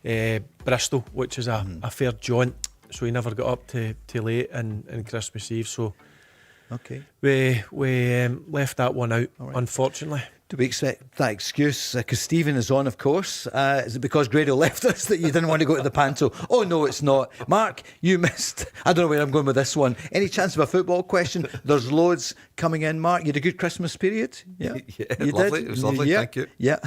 Bristol, which is a fair jaunt. So he never got up to late in Christmas Eve. So Okay. we left that one out, right. unfortunately. Do we expect that excuse? Because Stephen is on, of course. Is it because Grado left us that you didn't want to go to the Panto? Oh, no, it's not. Mark, you missed. I don't know where I'm going with this one. Any chance of a football question? There's loads coming in, Mark. You had a good Christmas period? Yeah, you lovely. did? It was lovely, Yeah. thank you. Yeah.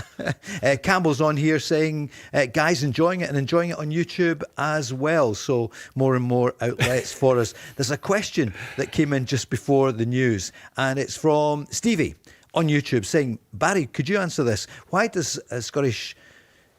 Campbell's on here saying, guys enjoying it and enjoying it on YouTube as well. So more and more outlets for us. There's a question that came in just before the news, and it's from Stevie on YouTube saying, Barry, could you answer this? Why does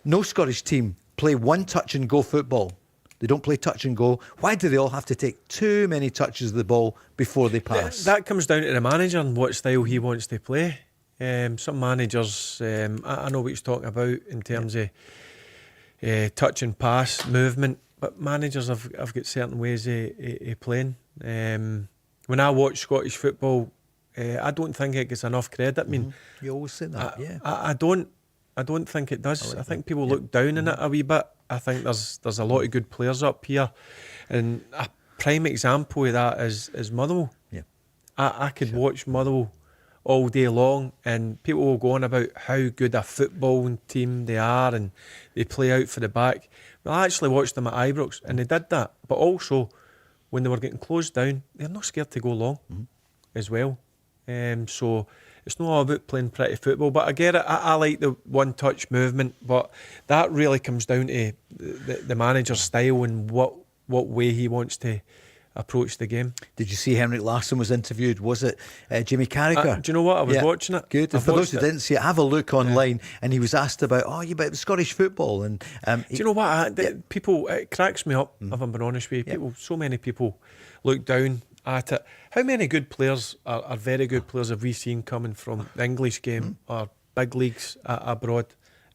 no Scottish team play one touch and go football? They don't play touch and go. Why do they all have to take too many touches of the ball before they pass? That comes down to the manager and what style he wants to play. Some managers, I know what he's talking about in terms of touch and pass, movement, but managers have got certain ways of playing. When I watch Scottish football, I don't think it gets enough credit. I mean, You always say that, yeah. I don't think it does. I think people look down on it a wee bit. I think there's a lot of good players up here, and a prime example of that is Motherwell. Yeah. I could watch Motherwell all day long, and people will go on about how good a football team they are, and they play out for the back. Well, I actually watched them at Ibrox, and they did that. But also, when they were getting closed down, they're not scared to go long as well. So it's not all about playing pretty football, but I get it. I like the one-touch movement, but that really comes down to the manager's style and what way he wants to approach the game. Did you see Henrik Larsson was interviewed? Was it Jimmy Carragher? Do you know what? I was watching it. Good. I For those who watched it. didn't see it, have a look online. And he was asked about, about Scottish football. And Do you know what? People, it cracks me up, if I'm being honest with you. People, so many people look down at it. How many good players are very good players have we seen coming from the English game or big leagues abroad,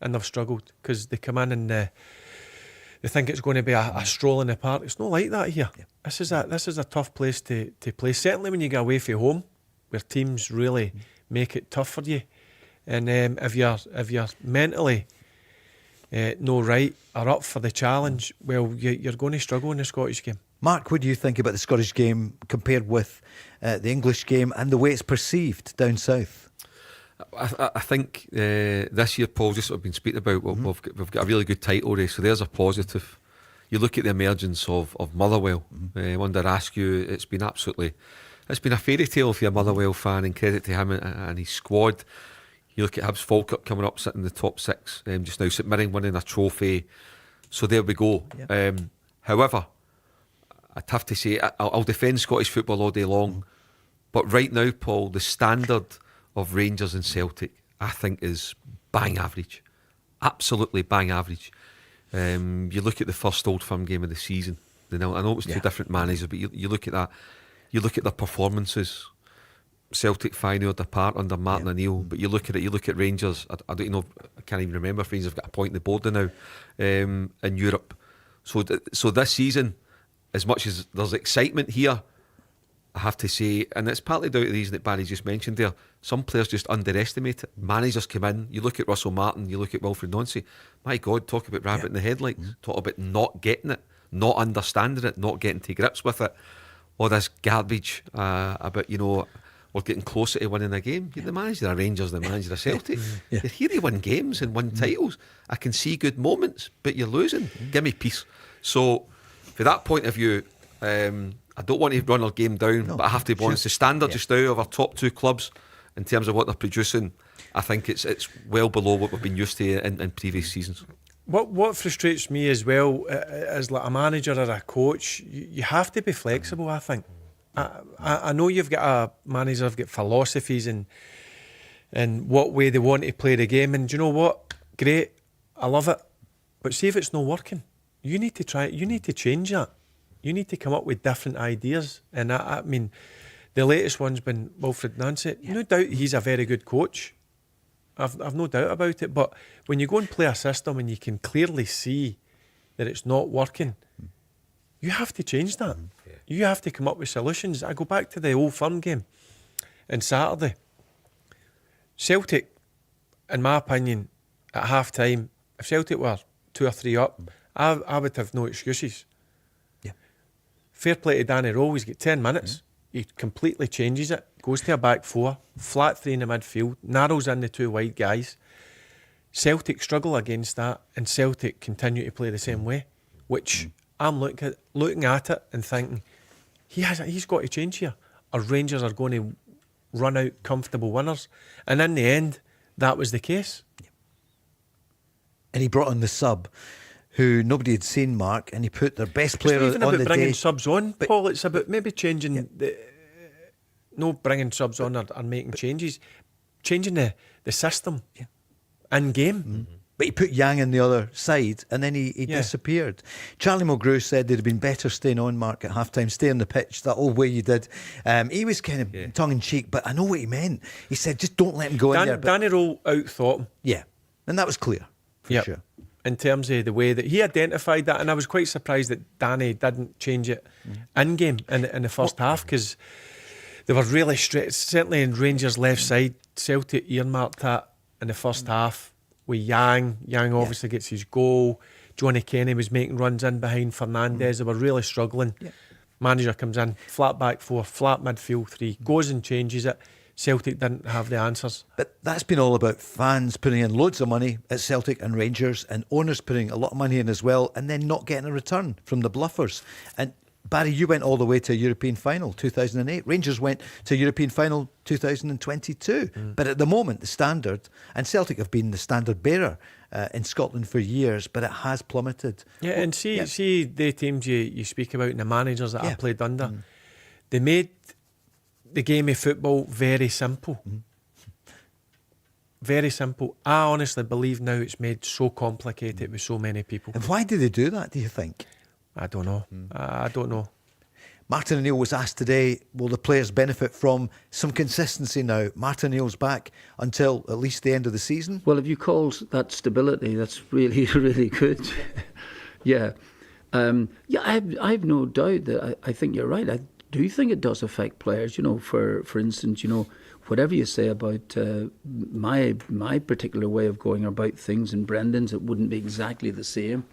and they've struggled because they come in and they think it's going to be a stroll in the park. It's not like that here. This is a tough place to play. Certainly when you get away from home, where teams really make it tough for you. And if you're mentally no right or up for the challenge, well, you're going to struggle in the Scottish game. Mark, what do you think about the Scottish game compared with the English game and the way it's perceived down south? I think this year, Paul, just what I've been speaking about, we've got a really good title race, so there's a positive. You look at the emergence of Motherwell under Askew, it's been a fairy tale if you're a Motherwell fan, and credit to him and his squad. You look at Hibs Falkirk coming up, sitting in the top six just now, St Mirren winning a trophy, so there we go. However, I'd have to say I'll defend Scottish football all day long, but right now, Paul, the standard of Rangers and Celtic, I think, is bang average, absolutely bang average. You look at the first Old Firm game of the season. I know it was two different managers, but you look at that. You look at their performances. Celtic finally apart under Martin O'Neill, but you look at Rangers. I don't know. I can't even remember if Rangers have got a point in the board now in Europe. So this season, as much as there's excitement here, I have to say, and it's partly down to the reason that Barry just mentioned there, some players just underestimate it. Managers come in, you look at Russell Martin, you look at Wilfred Nancy, my God, talk about rabbit in the headlights, talk about not getting it, not understanding it, not getting to grips with it, all this garbage about, we're getting closer to winning a game. You're the manager of Rangers, the manager of Celtic. You're here to win games and win titles. I can see good moments, but you're losing. Give me peace. So, from that point of view, I I don't want to run our game down, but I have to be honest. The standard just now of our top two clubs in terms of what they're producing, I think it's well below what we've been used to in previous seasons. What frustrates me as well, as like a manager or a coach, you have to be flexible. I think. I know you've got a manager, have got philosophies and what way they want to play the game, and do you know what? Great, I love it. But see if it's not working, you need to try it. You need to change that. You need to come up with different ideas. And I mean, the latest one's been Wilfred Nancy. No doubt he's a very good coach. I've no doubt about it. But when you go and play a system and you can clearly see that it's not working, you have to change that. You have to come up with solutions. I go back to the Old Firm game on Saturday. Celtic, in my opinion, at half time, if Celtic were 2 or 3 up, I would have no excuses. Yeah. Fair play to Danny Rowe, he's got 10 minutes. He completely changes it, goes to a back four, flat three in the midfield, narrows in the 2 wide guys. Celtic struggle against that, and Celtic continue to play the same way, which I'm looking at it and thinking, he's got to change here. Our Rangers are going to run out comfortable winners. And in the end, that was the case. And he brought on the sub who nobody had seen, Mark, and he put their best player on the day. It's not even about bringing subs on, Paul. It's about maybe changing no bringing subs on or making changes, changing the system in game. But he put Yang in the other side, and then he disappeared. Charlie Mulgrew said they'd have been better staying on, Mark, at half-time, stay on the pitch, that old way you did. He was kind of tongue-in-cheek, but I know what he meant. He said, just don't let him go in there. Danny Rowe out-thought him. Yeah, and that was clear, for sure. In terms of the way that he identified that, and I was quite surprised that Danny didn't change it in-game in the first half, because they were really straight, certainly in Rangers' left side. Celtic earmarked that in the first half. With Yang obviously gets his goal. Johnny Kenny was making runs in behind Fernandez. They were really struggling. Manager comes in, flat back four, flat midfield three, goes and changes it. Celtic didn't have the answers. But that's been all about fans putting in loads of money at Celtic and Rangers, and owners putting a lot of money in as well, and then not getting a return from the bluffers. And Barry, you went all the way to a European final 2008. Rangers went to a European final 2022. But at the moment, the standard, and Celtic have been the standard bearer in Scotland for years, but it has plummeted. Yeah, and see the teams you speak about and the managers that I played under, they made the game of football very simple. Very simple. I honestly believe now it's made so complicated with so many people. And why do they do that, do you think? I don't know. I don't know. Martin O'Neill was asked today, will the players benefit from some consistency now? Martin O'Neill's back until at least the end of the season. Well, if you call that stability, that's really, really good. I have no doubt that I think you're right. I do think it does affect players. You know, for instance, you know, whatever you say about my particular way of going about things and Brendan's, it wouldn't be exactly the same.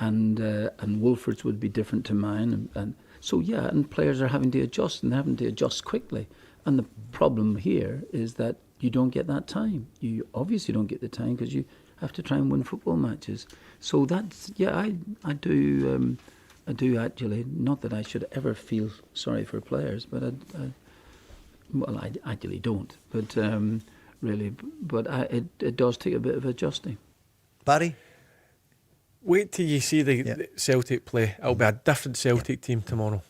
And Wolford's would be different to mine, and players are having to adjust, and they're having to adjust quickly. And the problem here is that you don't get that time. You obviously don't get the time because you have to try and win football matches. So that's I do actually, not that I should ever feel sorry for players, but I actually don't. But it does take a bit of adjusting. Barry? Wait till you see the Celtic play. It'll be a different Celtic team tomorrow.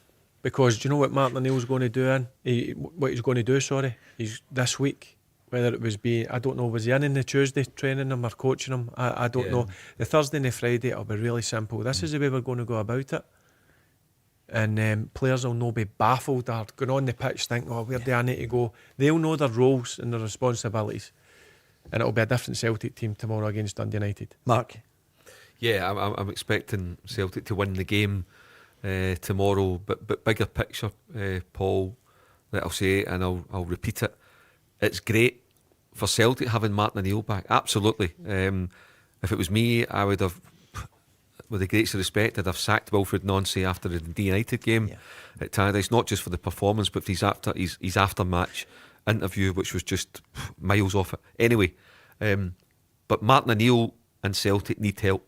Because do you know what Martin O'Neill's going to do He's this week. Whether it was I don't know, was he in the Tuesday training them or coaching them? I don't know. The Thursday and the Friday, it'll be really simple. This is the way we're going to go about it. And players will not be baffled or going on the pitch thinking, where do I need to go? They'll know their roles and their responsibilities. And it'll be a different Celtic team tomorrow against Dundee United. Mark? Yeah, I'm expecting Celtic to win the game tomorrow, but bigger picture, Paul, that I'll say, and I'll repeat it. It's great for Celtic having Martin O'Neill back. Absolutely. If it was me, I would have, with the greatest respect, I'd have sacked Wilfred Nancy after the Dundee United game at Tannadice, not just for the performance, but for his after-match interview, which was just miles off it. Anyway, but Martin O'Neill and Celtic need help.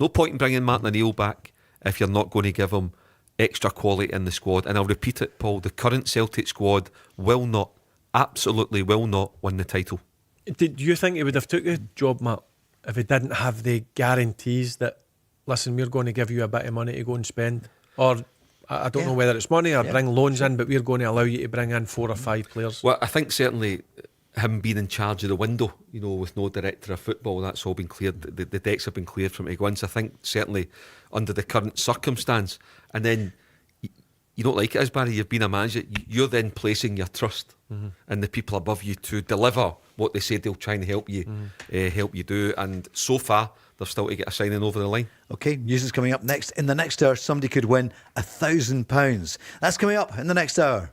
No point in bringing Martin O'Neill back if you're not going to give him extra quality in the squad. And I'll repeat it, Paul, the current Celtic squad will not, absolutely will not win the title. Did you think he would have took the job, Matt, if he didn't have the guarantees that, listen, we're going to give you a bit of money to go and spend? Or I don't know whether it's money or bring loans in, but we're going to allow you to bring in 4 or 5 players. Well, I think certainly him being in charge of the window, you know, with no director of football, that's all been cleared. The decks have been cleared from Iguins. I think certainly under the current circumstance, and then you don't like it as Barry, you've been a manager, you're then placing your trust in the people above you to deliver what they say they'll try and help you do. And so far, they've still to get a signing over the line. Okay, news is coming up next. In the next hour, somebody could win £1,000. That's coming up in the next hour.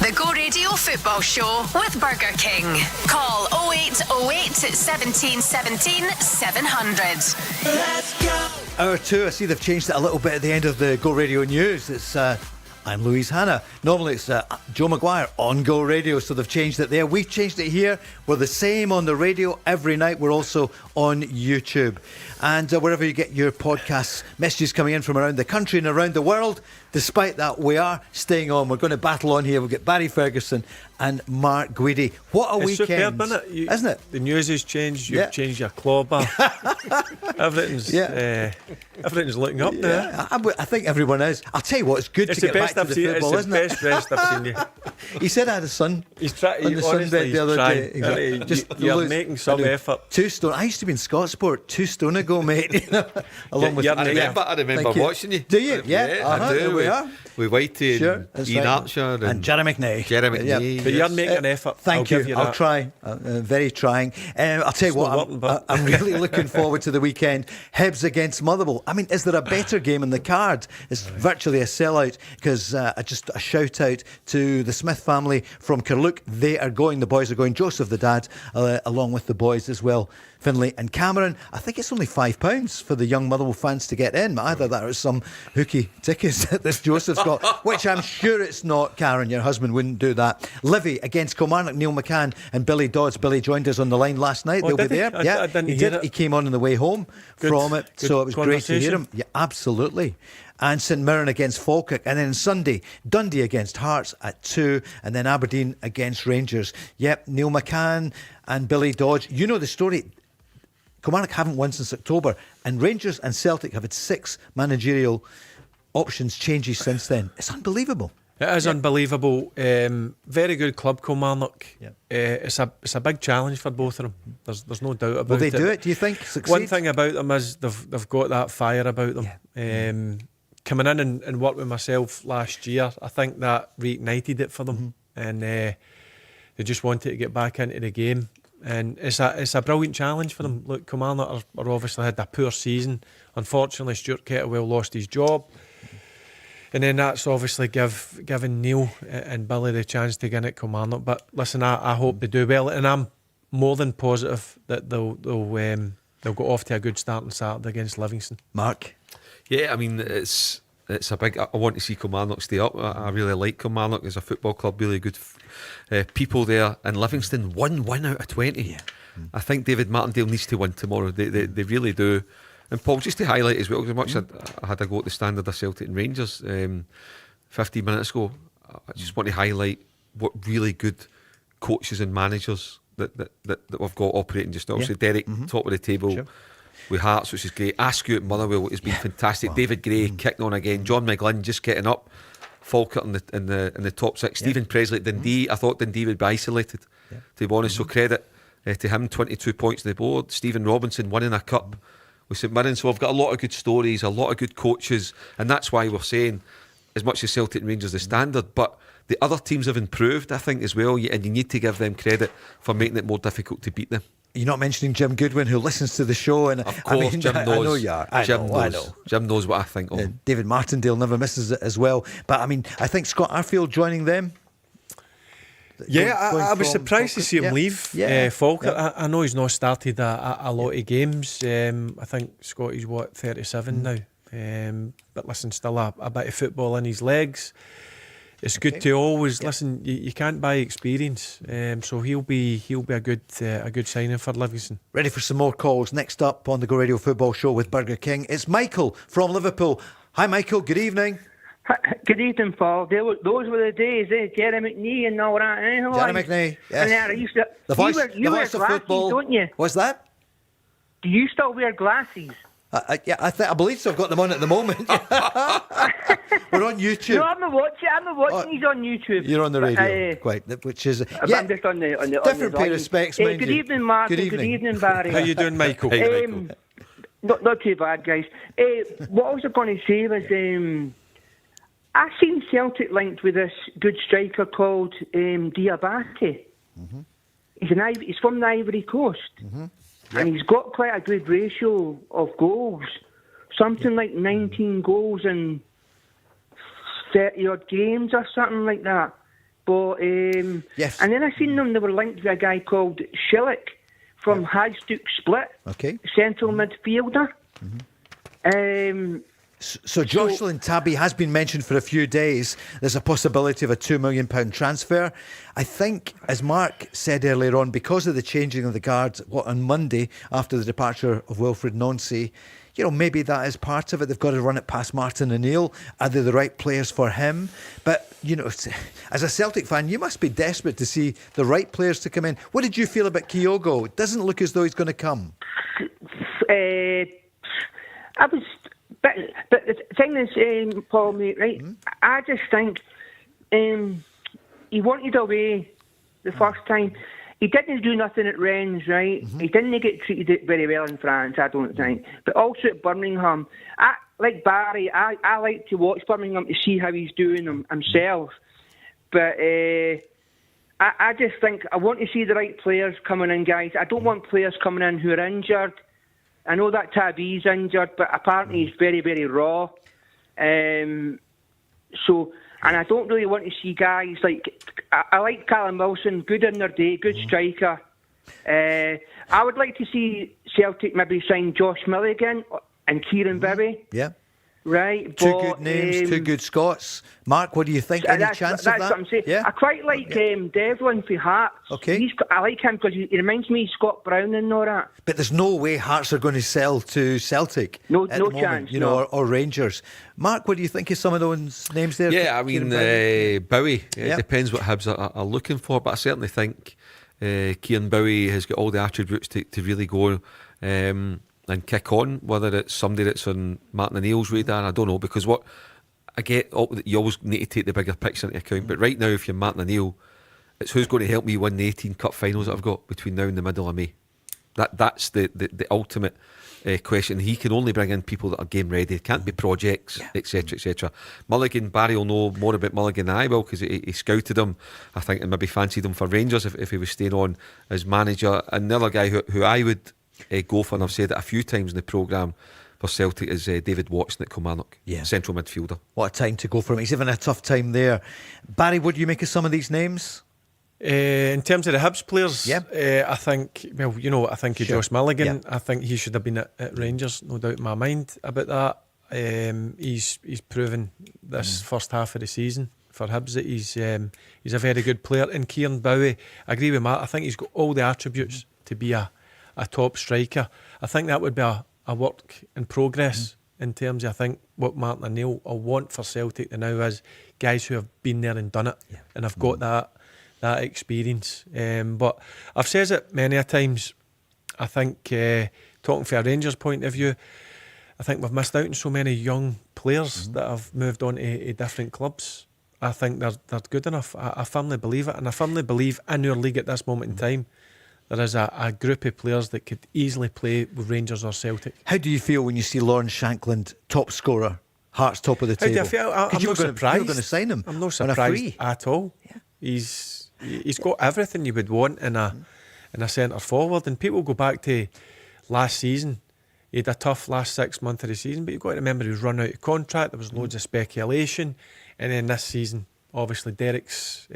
The Go Radio Football Show with Burger King. Call 0808 17 17 700. Let's go. Hour 2, I see they've changed it a little bit at the end of the Go Radio News. It's I'm Louise Hanna. Normally it's Joe Maguire on Go Radio, so they've changed it there. We've changed it here. We're the same on the radio every night. We're also on YouTube. And wherever you get your podcasts, messages coming in from around the country and around the world. Despite that, we are staying on. We're going to battle on here. We've got Barry Ferguson and Mark Guidi. What a weekend. Superb, isn't it? Isn't it? The news has changed. You've changed your claw bar. Everything's looking up now. Yeah, I think everyone is. I'll tell you what, it's good to get back to the football, isn't it? It's the best dressed I've seen you. He said I had a son He's trying. on the sunbed the other day. Exactly. You're making some effort. 2 stone. I used to be in Scott Sport 2 stone ago, mate. Along with I remember watching you. Do you? Yeah, I do. There we are. With Whitey and Ian Archer and Jerry McNay. But you're making an effort. Thank you. I'll try. Very trying. I'll tell you what, I'm really looking forward to the weekend. Hibs against Motherwell. I mean, is there a better game in the card? It's virtually a sellout because just a shout out to the Smith family from Carluke. They are going. The boys are going. Joseph, the dad, along with the boys as well. Finlay and Cameron. I think it's only £5 for the young Motherwell fans to get in. Either that or some hooky tickets that this Joseph's got, which I'm sure it's not. Karen, your husband wouldn't do that. Livy against Kilmarnock. Neil McCann and Billy Dodds. Billy joined us on the line last night. They'll be there. I didn't hear it. He came on the way home from it, so it was great to hear him. Yeah, absolutely. And St Mirren against Falkirk, and then Sunday Dundee against Hearts at 2, and then Aberdeen against Rangers. Yep, Neil McCann and Billy Dodge. You know the story. Kilmarnock haven't won since October, and Rangers and Celtic have had 6 managerial options changes since then. It's unbelievable. It is unbelievable. Very good club, Kilmarnock. It's a big challenge for both of them. There's no doubt about it. Will they do it, do you think? Succeed? One thing about them is they've got that fire about them. Coming in and worked with myself last year, I think that reignited it for them, and they just wanted to get back into the game. And it's a brilliant challenge for them. Look, Kilmarnock are obviously had a poor season. Unfortunately, Stuart Kettlewell lost his job. And then that's obviously giving Neil and Billy the chance to get in at Kilmarnock. But listen, I hope they do well. And I'm more than positive that they'll go off to a good start on Saturday against Livingston. Mark? Yeah, I mean, it's a big... I want to see Kilmarnock stay up. I really like Kilmarnock as a football club. Really good people there. And Livingston, 1 win out of 20. Yeah. I think David Martindale needs to win tomorrow. They really do. And Paul, just to highlight as well, as much as I had a go at the standard of Celtic and Rangers 15 minutes ago, I just want to highlight what really good coaches and managers that we've got operating just now. So Derek, top of the table with Hearts, which is great. Askew at Motherwell has been fantastic. David Gray kicking on again. John McGlynn just getting up. Falkirk in the top 6. Stephen Presley at Dundee. I thought Dundee would be isolated, to be honest. So credit to him, 22 points on the board. Stephen Robinson winning a cup with St Mirren. So I've got a lot of good stories, a lot of good coaches, and that's why we're saying, as much as Celtic and Rangers the standard, but the other teams have improved, I think, as well, and you need to give them credit for making it more difficult to beat them. You're not mentioning Jim Goodwin, who listens to the show, and of course, Jim knows. I know you are. I know. Jim knows what I think of. David Martindale never misses it as well. But I mean, I think Scott Arfield joining them. I was surprised to see him leave Falkirk. I know he's not started a lot of games. I think Scotty's 37 now. But listen, still a bit of football in his legs. It's good to always listen. You can't buy experience, so he'll be a good signing for Livingston. Ready for some more calls? Next up on the Go Radio Football Show with Burger King, it's Michael from Liverpool. Hi, Michael. Good evening. Good evening, Paul. Those were the days, Jerry McNee and all that. Jerry McNee, yes. And I used to, the voice you wear of glasses, football. Don't you? What's that? Do you still wear glasses? I believe so. I've got them on at the moment. We're on YouTube. No, I'm not watching. He's on YouTube. You're on the radio, which is I'm just on the different pair of specs. Good evening, Mark. Good evening, Barry. How you doing, Michael? Hey, Michael. Not too bad, guys. What I was going to say was, I've seen Celtic linked with this good striker called Diabate. He's from the Ivory Coast. And he's got quite a good ratio of goals. Something like 19 goals in 30-odd games or something like that. But Yes. and then I seen them. They were linked with a guy called Schillick from Hajduk Split, Okay. central midfielder. So Jocelyn Tabby has been mentioned for a few days. There's a possibility of a £2 million transfer. I think, as Mark said earlier on, because of the changing of the guards on Monday after the departure of Wilfred Nancy, maybe that is part of it. They've got to run it past Martin O'Neill. Are they the right players for him? But, as a Celtic fan, you must be desperate to see the right players to come in. What did you feel about Kyogo? It doesn't look as though he's going to come. I was, but the thing is, Paul, mate, right? I just think he wanted away the first time. He didn't do nothing at Rennes, right? He didn't get treated very well in France, I don't think. But also at Birmingham, like Barry, I like to watch Birmingham to see how he's doing himself. But I just think I want to see the right players coming in, guys. I don't want players coming in who are injured. I know that Tabby's injured, but apparently he's very, very raw. And I don't really want to see guys like... I like Callum Wilson, good in their day, good striker. I would like to see Celtic maybe sign Josh Milligan and Kieran Bibby. Yeah. Right. Two good names, two good Scots. Mark, what do you think? Any chance of that? That's what I'm saying. Yeah? I quite like Devlin for Hearts. Okay. I like him because he reminds me of Scott Brown and all that. But there's no way Hearts are going to sell to Celtic. No at the moment, chance. or Rangers. Mark, what do you think of some of those names there? Yeah, I mean, Bowie. It depends what Hibs are looking for, but I certainly think Kieran Bowie has got all the attributes to really go and kick on. Whether it's somebody that's on Martin O'Neill's radar, I don't know, because what I get, you always need to take the bigger picture into account. But right now, if you're Martin O'Neill, it's who's going to help me win the 18 cup finals that I've got between now and the middle of May. That's the ultimate question. He can only bring in people that are game ready. It can't be projects, etc., etc. Mulligan, Barry will know more about Mulligan than I will, because he scouted him, I think, and maybe fancied him for Rangers if he was staying on as manager. Another guy who I would go for, and I've said it a few times in the programme for Celtic, is David Watson at Kilmarnock, central midfielder. What a time to go for him. He's having a tough time there. Barry, what do you make of some of these names? In terms of the Hibs players, I think, I think of Josh Milligan. I think he should have been at Rangers, no doubt in my mind about that. He's proven this first half of the season for Hibs that he's a very good player. And Kieran Bowie, I agree with Matt, I think he's got all the attributes to be a top striker. I think that would be a work in progress in terms of, I think, what Martin O'Neill will want for Celtic now is guys who have been there and done it and have got that experience. But I've said it many a times, I think, talking from a Rangers point of view, I think we've missed out on so many young players that have moved on to different clubs. I think they're good enough. I firmly believe it, and I firmly believe in our league at this moment in time there is a group of players that could easily play with Rangers or Celtic. How do you feel when you see Lawrence Shankland, top scorer, Hearts top of the table? How do I feel? I'm not surprised. You're going to sign him. I'm not surprised at all. He's got everything you would want in a centre forward. And people go back to last season. He had a tough last 6 months of the season, but you've got to remember he was run out of contract. There was loads of speculation, and then this season, obviously, Derek's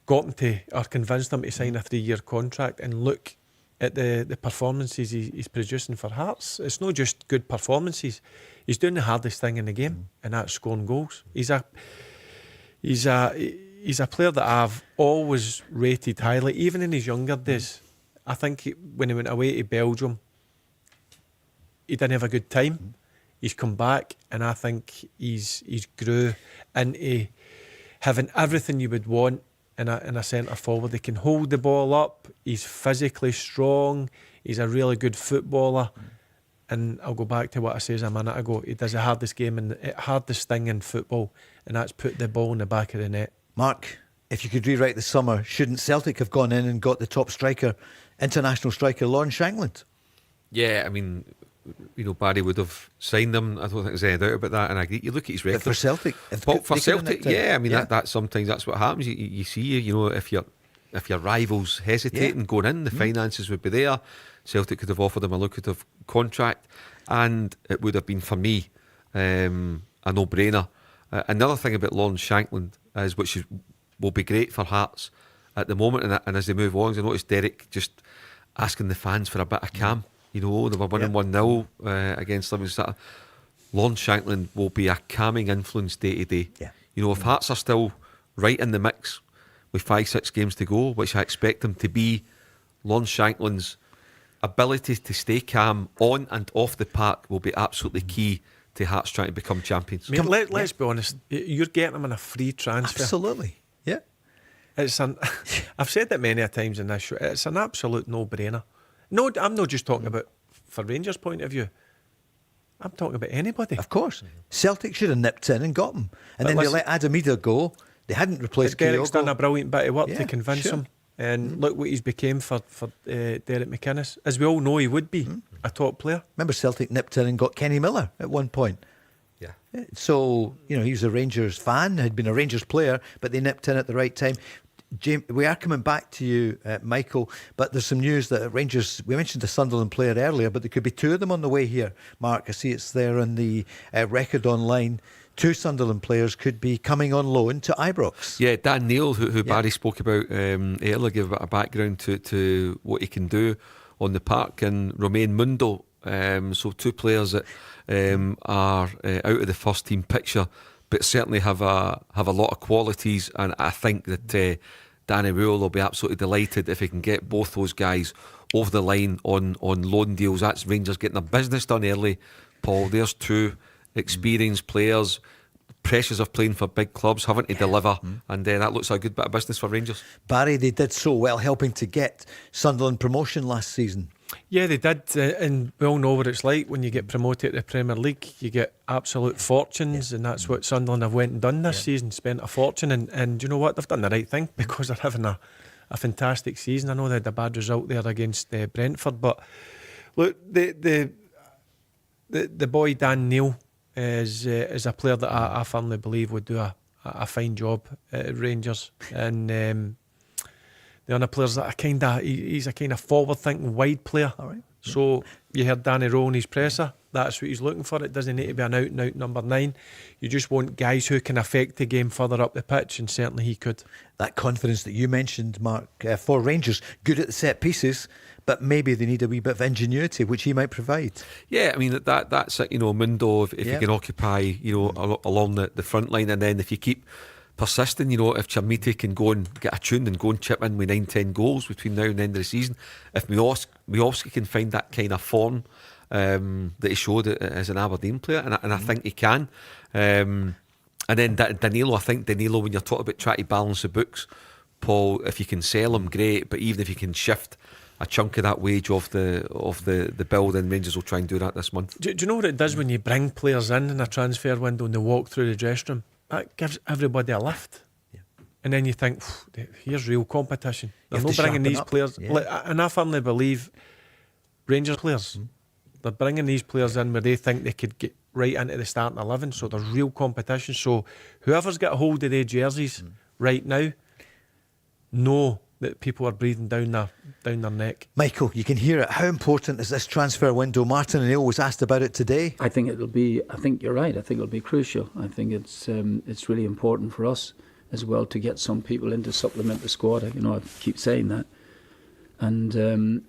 got him to, or convinced him to sign a 3-year contract. And look at the performances he's producing for Hearts. It's not just good performances. He's doing the hardest thing in the game, and that's scoring goals. He's a player that I've always rated highly, even in his younger days. I think when he went away to Belgium, he didn't have a good time. He's come back, and I think he's grew into having everything you would want in a centre forward. He can hold the ball up. He's physically strong. He's a really good footballer. And I'll go back to what I said a minute ago. He does the hardest game and the hardest thing in football, and that's put the ball in the back of the net. Mark, if you could rewrite the summer, shouldn't Celtic have gone in and got the top striker, international striker, Lawrence Shankland? Yeah, I mean, Barry would have signed them. I don't think there's any doubt about that. And I agree. You look at his record. But for Celtic, for Celtic, I mean, that sometimes that's what happens. You see, if your rivals hesitating going in, the finances would be there. Celtic could have offered him a lucrative contract, and it would have been, for me, a no-brainer. Another thing about Lawrence Shankland is, which is will be great for Hearts at the moment, and as they move on. I noticed Derek just asking the fans for a bit of calm. You know, they were winning 1-0 against Livingston. Lon Shanklin will be a calming influence day to day. Yeah. You know, if Hearts are still right in the mix with 5-6 games to go, which I expect them to be, Lon Shanklin's ability to stay calm on and off the park will be absolutely key to Hearts trying to become champions. Mate, let's be honest, you're getting them on a free transfer. Absolutely. Yeah. I've said that many a times in this show. It's an absolute no-brainer. No, I'm not just talking about for Rangers' point of view. I'm talking about anybody. Of course. Celtic should have nipped in and got him. And But then listen, they let Adam Ida go. They hadn't replaced Derek's done Kyogo. a brilliant bit of work Yeah, to convince sure. him. And look what he's became for Derek McInnes. As we all know, he would be a top player. Remember, Celtic nipped in and got Kenny Miller at one point. Yeah. So, you know, he was a Rangers fan, had been a Rangers player, but they nipped in at the right time. James, we are coming back to you, Michael, but there's some news that Rangers, we mentioned the Sunderland player earlier, but there could be two of them on the way here. Mark, I see it's there on the record online. 2 Sunderland players could be coming on loan to Ibrox. Yeah, Dan Neil, who Barry spoke about earlier, gave a bit of background to what he can do on the park, and Romain Mundo. So 2 players that are out of the first team picture, but certainly have a lot of qualities, and I think that Danny Rule will be absolutely delighted if he can get both those guys over the line on loan deals. That's Rangers getting their business done early, Paul. There's 2 experienced players, pressures of playing for big clubs, having to deliver, and that looks like a good bit of business for Rangers. Barry, they did so well helping to get Sunderland promotion last season. Yeah, they did, and we all know what it's like when you get promoted to the Premier League. You get absolute fortunes, and that's what Sunderland have went and done this season, spent a fortune, and you know what, they've done the right thing because they're having a fantastic season. I know they had a bad result there against Brentford, but look, the boy Dan Neil is a player that I firmly believe would do a fine job at Rangers, and the other players that he's a kind of forward-thinking wide player. All right. So you heard Danny Rowe in his presser. That's what he's looking for. It doesn't need to be an out-and-out number 9. You just want guys who can affect the game further up the pitch, and certainly he could. That confidence that you mentioned, Mark, for Rangers, good at the set pieces, but maybe they need a wee bit of ingenuity, which he might provide. Yeah, I mean that's it. You know, Mundo, if you can occupy, you know, along the front line, and then if you keep persisting, you know, if Chermiti can go and get a tune and go and chip in with 9-10 goals between now and the end of the season, if Miovski can find that kind of form that he showed as an Aberdeen player, and I think he can, and then Danilo, I think Danilo, when you're talking about trying to balance the books, Paul, if you can sell him, great, but even if you can shift a chunk of that wage off the bill, then Rangers will try and do that this month. Do you know what it does when you bring players in a transfer window and they walk through the dressing room? That gives everybody a lift. Yeah. And then you think, here's real competition. They're not bringing these players. Yeah. And I firmly believe Rangers players, they're bringing these players in where they think they could get right into the starting 11. So there's real competition. So whoever's got a hold of their jerseys right now, know that people are breathing down their neck. Michael, you can hear it. How important is this transfer window? Martin O'Neill was asked about it today. I think you're right. I think it'll be crucial. I think it's really important for us as well to get some people in to supplement the squad. You know, I keep saying that, and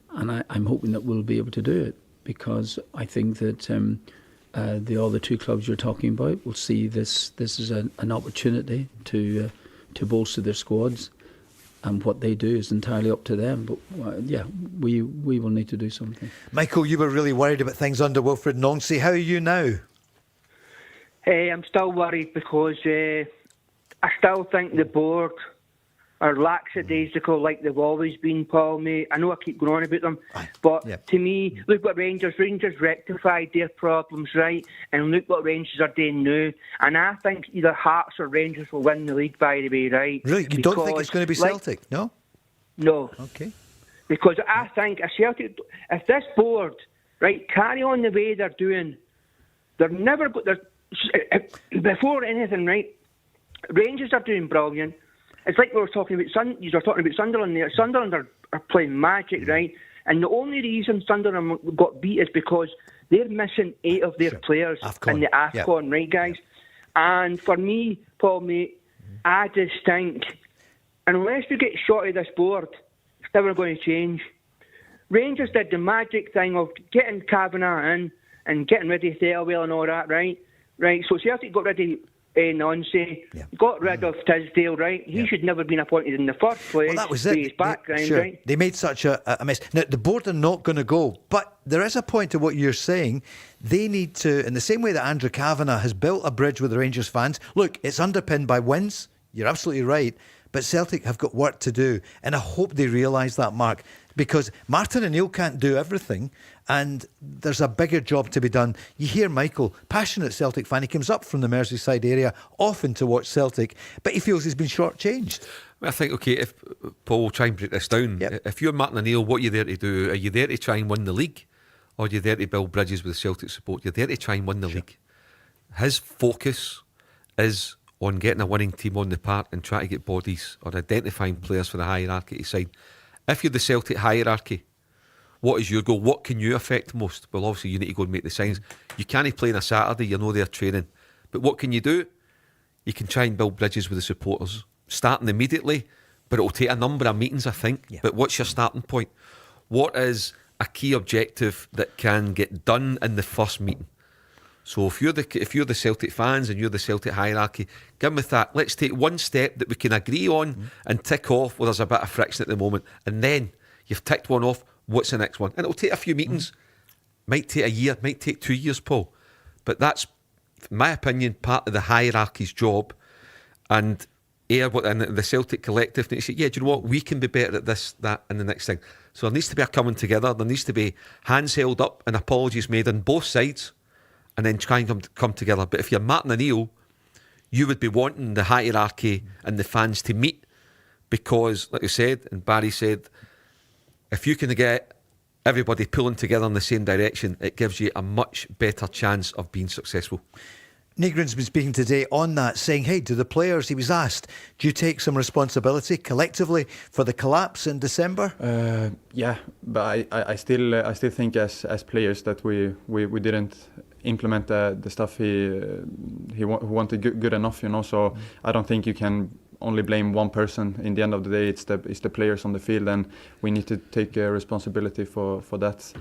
I'm hoping that we'll be able to do it, because I think that the other 2 clubs you're talking about will see this as an opportunity to bolster their squads. And what they do is entirely up to them. But we will need to do something. Michael, you were really worried about things under Wilfred Nonsey. How are you now? I'm still worried because I still think the board are lackadaisical like they've always been, Paul, mate. I know I keep going on about them, but to me, look what Rangers rectified their problems, right? And look what Rangers are doing now. And I think either Hearts or Rangers will win the league, by the way, right? Really? You don't think it's going to be Celtic, no? No. Okay. Because I think if this board, right, carry on the way they're doing, they're never before anything, right? Rangers are doing brilliant. It's like we were talking about. You were talking about Sunderland there. Sunderland are playing magic, right? And the only reason Sunderland got beat is because they're missing 8 of their players in the AFCON, right, guys? And for me, Paul, mate, I just think And unless we get shot of this board, it's never going to change. Rangers did the magic thing of getting Kavanagh in and getting rid of Thelwell and all that, right? Right, so Celtic got rid of Nonce, got rid of Tisdale, right? He should never have been appointed in the first place. Well, that was with it. his background, right? They made such a mess. Now, the board are not going to go, but there is a point to what you're saying. They need to, in the same way that Andrew Kavanagh has built a bridge with the Rangers fans, look, it's underpinned by wins. You're absolutely right. But Celtic have got work to do. And I hope they realise that, Mark, because Martin O'Neill can't do everything. And there's a bigger job to be done. You hear Michael, passionate Celtic fan. He comes up from the Merseyside area often to watch Celtic, but he feels he's been shortchanged. I think, okay, if Paul will try and break this down. Yep. If you're Martin O'Neill, what are you there to do? Are you there to try and win the league? Or are you there to build bridges with Celtic support? You're there to try and win the league. His focus is on getting a winning team on the park and trying to get bodies or identifying players for the hierarchy to sign. If you're the Celtic hierarchy, what is your goal? What can you affect most? Well, obviously you need to go and make the signs. You can't play on a Saturday, you know they're training. But what can you do? You can try and build bridges with the supporters, starting immediately, but it'll take a number of meetings, I think. Yeah. But what's your starting point? What is a key objective that can get done in the first meeting? So if you're the Celtic fans and you're the Celtic hierarchy, give with that. Let's take one step that we can agree on and tick off where there's a bit of friction at the moment. And then you've ticked one off, what's the next one? And it'll take a few meetings. Might take a year, might take 2 years, Paul. But that's, in my opinion, part of the hierarchy's job. And the Celtic collective needs to say, do you know what? We can be better at this, that, and the next thing. So there needs to be a coming together. There needs to be hands held up and apologies made on both sides, and then try and come together. But if you're Martin O'Neill, you would be wanting the hierarchy and the fans to meet, because, like you said, and Barry said, if you can get everybody pulling together in the same direction, it gives you a much better chance of being successful. Nygren's been speaking today on that, saying, hey, do the players, he was asked, do you take some responsibility collectively for the collapse in December? Yeah, but I still think as players that we didn't implement the stuff he wanted good enough, you know. So I don't think you can only blame one person. In the end of the day, it's the players on the field, and we need to take responsibility for that.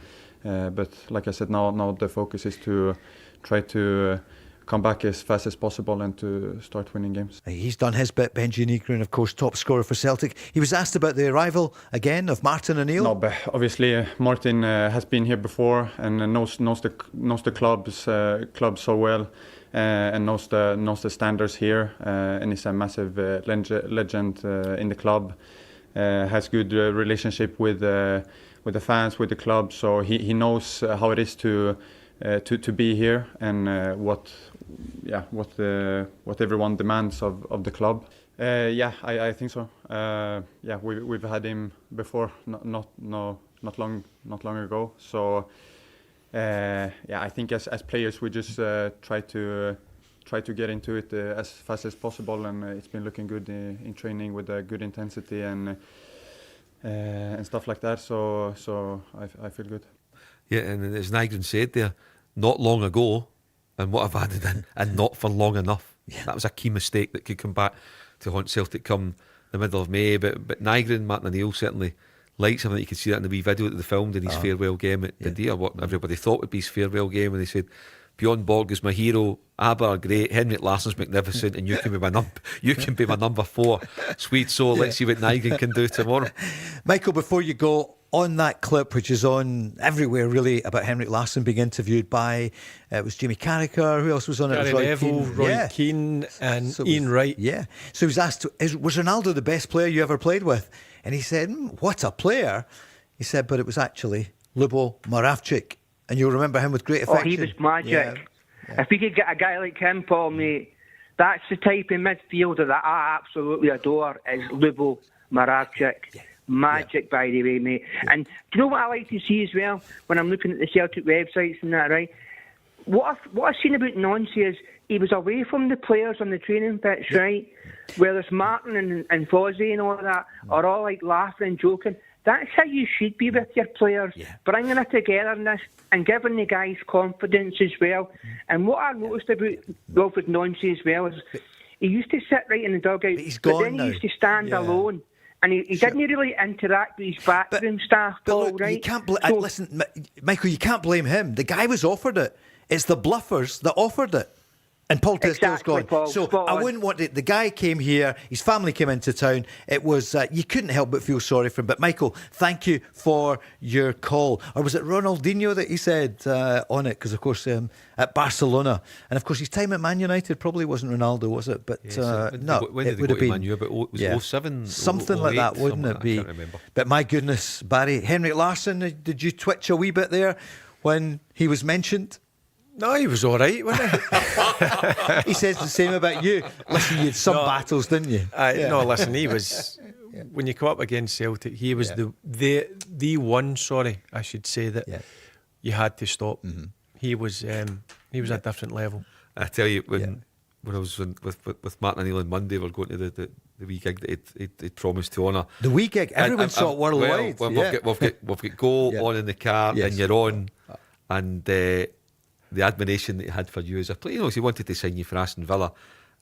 But like I said, now the focus is to try to come back as fast as possible and to start winning games. He's done his bit. Benji Nygren, of course, top scorer for Celtic. He was asked about the arrival again of Martin O'Neill. No, but obviously Martin has been here before and knows the club so well, and knows the standards here, and is a massive legend in the club. Has good relationship with the fans, with the club, so he knows how it is to be here and what everyone demands of the club. I think so. We've had him before, not long ago. So I think as players we just try to get into it as fast as possible, and it's been looking good in training with a good intensity and stuff like that. So I feel good. Yeah, and as Nygren said there, not long ago, and what I've added in, and not for long enough. Yeah. That was a key mistake that could come back to haunt Celtic come the middle of May. But Nygren, Martin O'Neill certainly likes him. You could see that in the wee video that they filmed in his farewell game at Dundee, or what everybody thought would be his farewell game, and they said, Bjorn Borg is my hero, ABBA are great, Henrik Larsson's magnificent, and you can be my number 4. Sweet soul, let's see what Nygren can do tomorrow. Michael, before you go, on that clip, which is on everywhere really, about Henrik Larsson being interviewed by, it was Jimmy Carragher, who else was on it? Gary Neville, Roy Keane and Ian Wright. Yeah. So he was asked, was Ronaldo the best player you ever played with? And he said, what a player. He said, but it was actually Lubo Moravcik. And you'll remember him with great affection. Oh, he was magic. Yeah. If we could get a guy like him, Paul, mate, that's the type of midfielder that I absolutely adore, is Lubo Moravcik. Yeah. Magic, by the way, mate. Yeah. And do you know what I like to see as well when I'm looking at the Celtic websites and that, right? What I've seen about Nonce is he was away from the players on the training pitch, right? Where there's Martin and Fozzie and all that are all like laughing and joking. That's how you should be with your players, bringing a togetherness and giving the guys confidence as well. And what I noticed about Wilfried Nonce as well is He used to sit right in the dugout, But he's but gone then now. he used to stand Yeah. alone. And he Sure. didn't really interact with his backroom staff, but But all look, right. you can't So- listen, Michael. You can't blame him. The guy was offered it. It's the bluffers that offered it. And Paul Tisdale's Exactly, gone. Paul, So spot I on. wouldn't want it. The guy came here. His family came into town. It was you couldn't help but feel sorry for him. But Michael, thank you for your call. Or was it Ronaldinho that he said on it? Because of course at Barcelona, and of course his time at Man United probably wasn't Ronaldo, was it? But no, when did it they would go have to been. Man U? About was it 07? Something like 08, that, wouldn't something it be? I can't remember. But my goodness, Barry, Henrik Larsson, did you twitch a wee bit there when he was mentioned? No, he was all right, wasn't he? He says the same about you. Listen, you had some battles, didn't you? No, listen, he was. When you come up against Celtic, he was the one. Sorry, I should say that you had to stop. He was a different level. I tell you, when I was with Martin O'Neill on Monday, we were going to the wee gig that he'd promised to honour. The wee gig, everyone saw it worldwide. Well, we've got Go on in the car, Yes. and you're on, and the admiration that he had for you as a player, you know, he wanted to sign you for Aston Villa,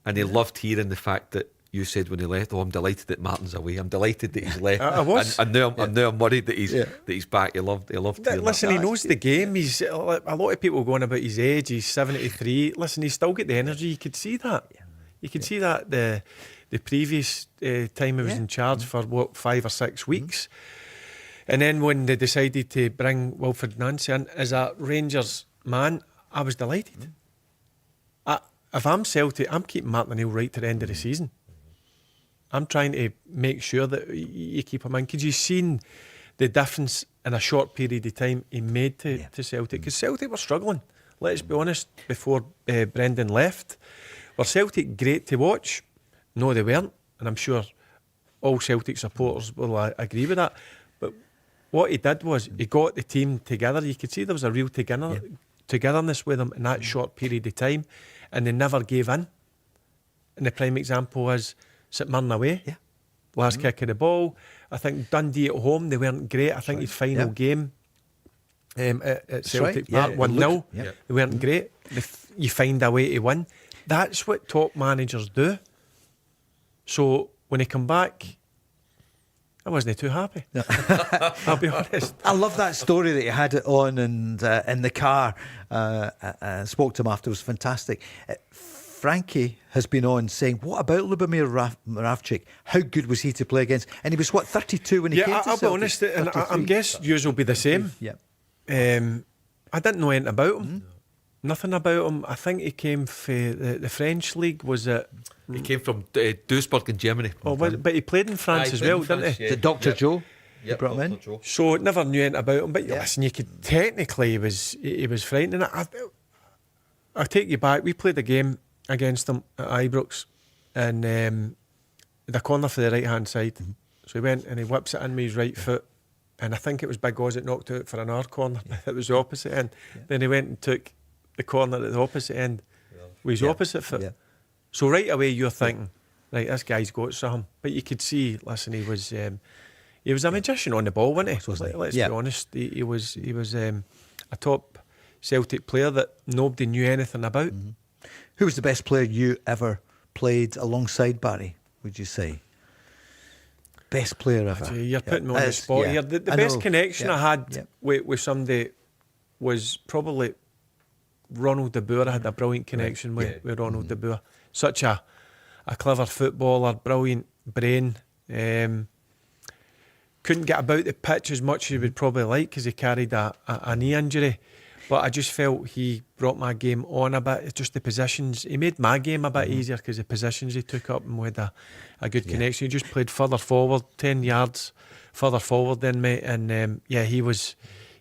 and he loved hearing the fact that you said when he left, "Oh, I'm delighted that Martin's away. I'm delighted that he's left." I was. and now I'm worried that he's back. He loved hearing Listen, that. he knows the game. He's a lot of people going about his age. He's 73. Listen, he's still got the energy. You could see that. You could see that the previous time he was in charge for 5 or 6 weeks, and then when they decided to bring Wilfred Nancy in as a Rangers man, I was delighted. If I'm Celtic, I'm keeping Martin O'Neill right to the end of the season. I'm trying to make sure that you keep him in, because you've seen the difference in a short period of time he made to Celtic. Because Celtic were struggling, let's be honest, before Brendan left. Were Celtic great to watch? No, they weren't. And I'm sure all Celtic supporters will agree with that. But what he did was he got the team together. You could see there was a real togetherness with them in that short period of time, and they never gave in. And the prime example is St Mirren away. Last kick of the ball. I think Dundee at home, they weren't great. I think his final game at Celtic Park, 1-0. They weren't great. You find a way to win. That's what top managers do. So when he come back, I wasn't too happy. I'll be honest. I love that story that you had it on, and in the car. I spoke to him after. It was fantastic. Frankie has been on saying, what about Lubomir Moravcik? How good was he to play against? And he was, 32 when he came to Celtic? I'll be honest, and I guess yours will be the same. I didn't know anything about him. Nothing about him. I think he came from the French league. Was it? He came from Duisburg in Germany. Oh, but he played in France as well, didn't he? The Dr. Joe. You brought him in. Joe. So never knew anything about him. But listen, you could technically he was frightening. I take you back. We played a game against him at Ibrox, and the corner for the right hand side. So he went and he whips it in with his right foot, and I think it was Big Oz that knocked out for an hour corner. It was the opposite end. Then he went and took the corner at the opposite end with his opposite foot. So right away you're thinking, right, this guy's got something. But you could see, listen, he was a magician on the ball, wasn't he? Let's be honest. He was a top Celtic player that nobody knew anything about. Who was the best player you ever played alongside Barry, would you say? Best player ever. You're putting me on the spot here. The best connection I had with somebody was probably Ronald de Boer. I had a brilliant connection with Ronald de Boer. Such a clever footballer, brilliant brain. Couldn't get about the pitch as much as he would probably like because he carried a knee injury. But I just felt he brought my game on a bit. It's just the positions. He made my game a bit easier because the positions he took up, and we had a good connection. He just played further forward, 10 yards further forward than me. And he was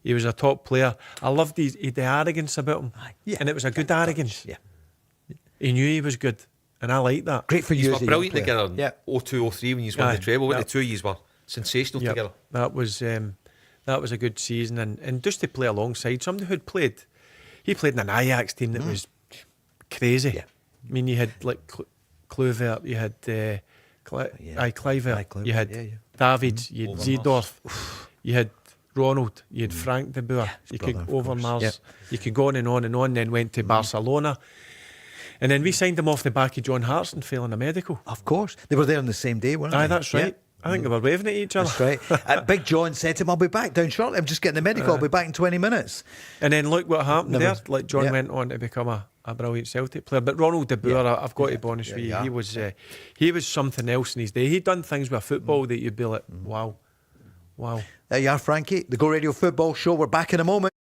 a top player. I loved he had the arrogance about him. And it was a good arrogance. He knew he was good. And I like that. Great for you. You as were a brilliant young player. together in 02, 03 when you won the treble. The two years were sensational together. That was a good season, and just to play alongside somebody who'd played. He played in an Ajax team that was crazy. I mean, you had like Kluivert, you had Kluivert, you had David, you had Seedorf, you had Ronald, you had Frank de Boer, you could Overmars, you could go on and on and on. Then went to Barcelona, And then we signed him off the back of John Hartson failing a medical. Of course. They were there on the same day, weren't they? Aye, that's right. Yeah. I think they were waving at each other. That's right. Big John said to him, I'll be back down shortly. I'm just getting the medical. I'll be back in 20 minutes. And then look what happened Never- there. Like John yeah. went on to become a brilliant Celtic player. But Ronald De Boer, I've got to be honest with you, he was something else in his day. He'd done things with football that you'd be like, wow. There you are, Frankie. The Go Radio Football Show. We're back in a moment.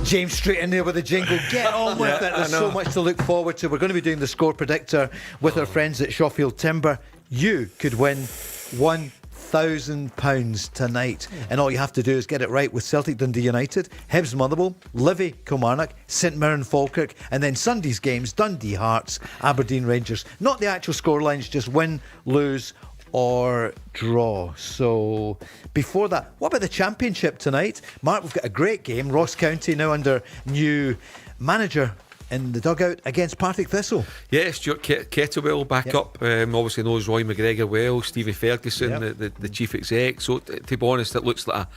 James straight in there with the jingle. Get on with it. There's so much to look forward to. We're going to be doing the score predictor with our friends at Shawfield Timber. You could win £1,000 tonight. And all you have to do is get it right with Celtic Dundee United, Hibs Motherwell, Livy Kilmarnock, St Mirren Falkirk, and then Sunday's games, Dundee Hearts, Aberdeen Rangers. Not the actual score lines, just win, lose, or draw. So before that, what about the Championship tonight? Mark, we've got a great game. Ross County now under new manager in the Dugout against Partick Thistle. Yeah, Stuart Kettlewell back up. Obviously knows Roy McGregor well, Stevie Ferguson, the chief exec. So to be honest, it looks like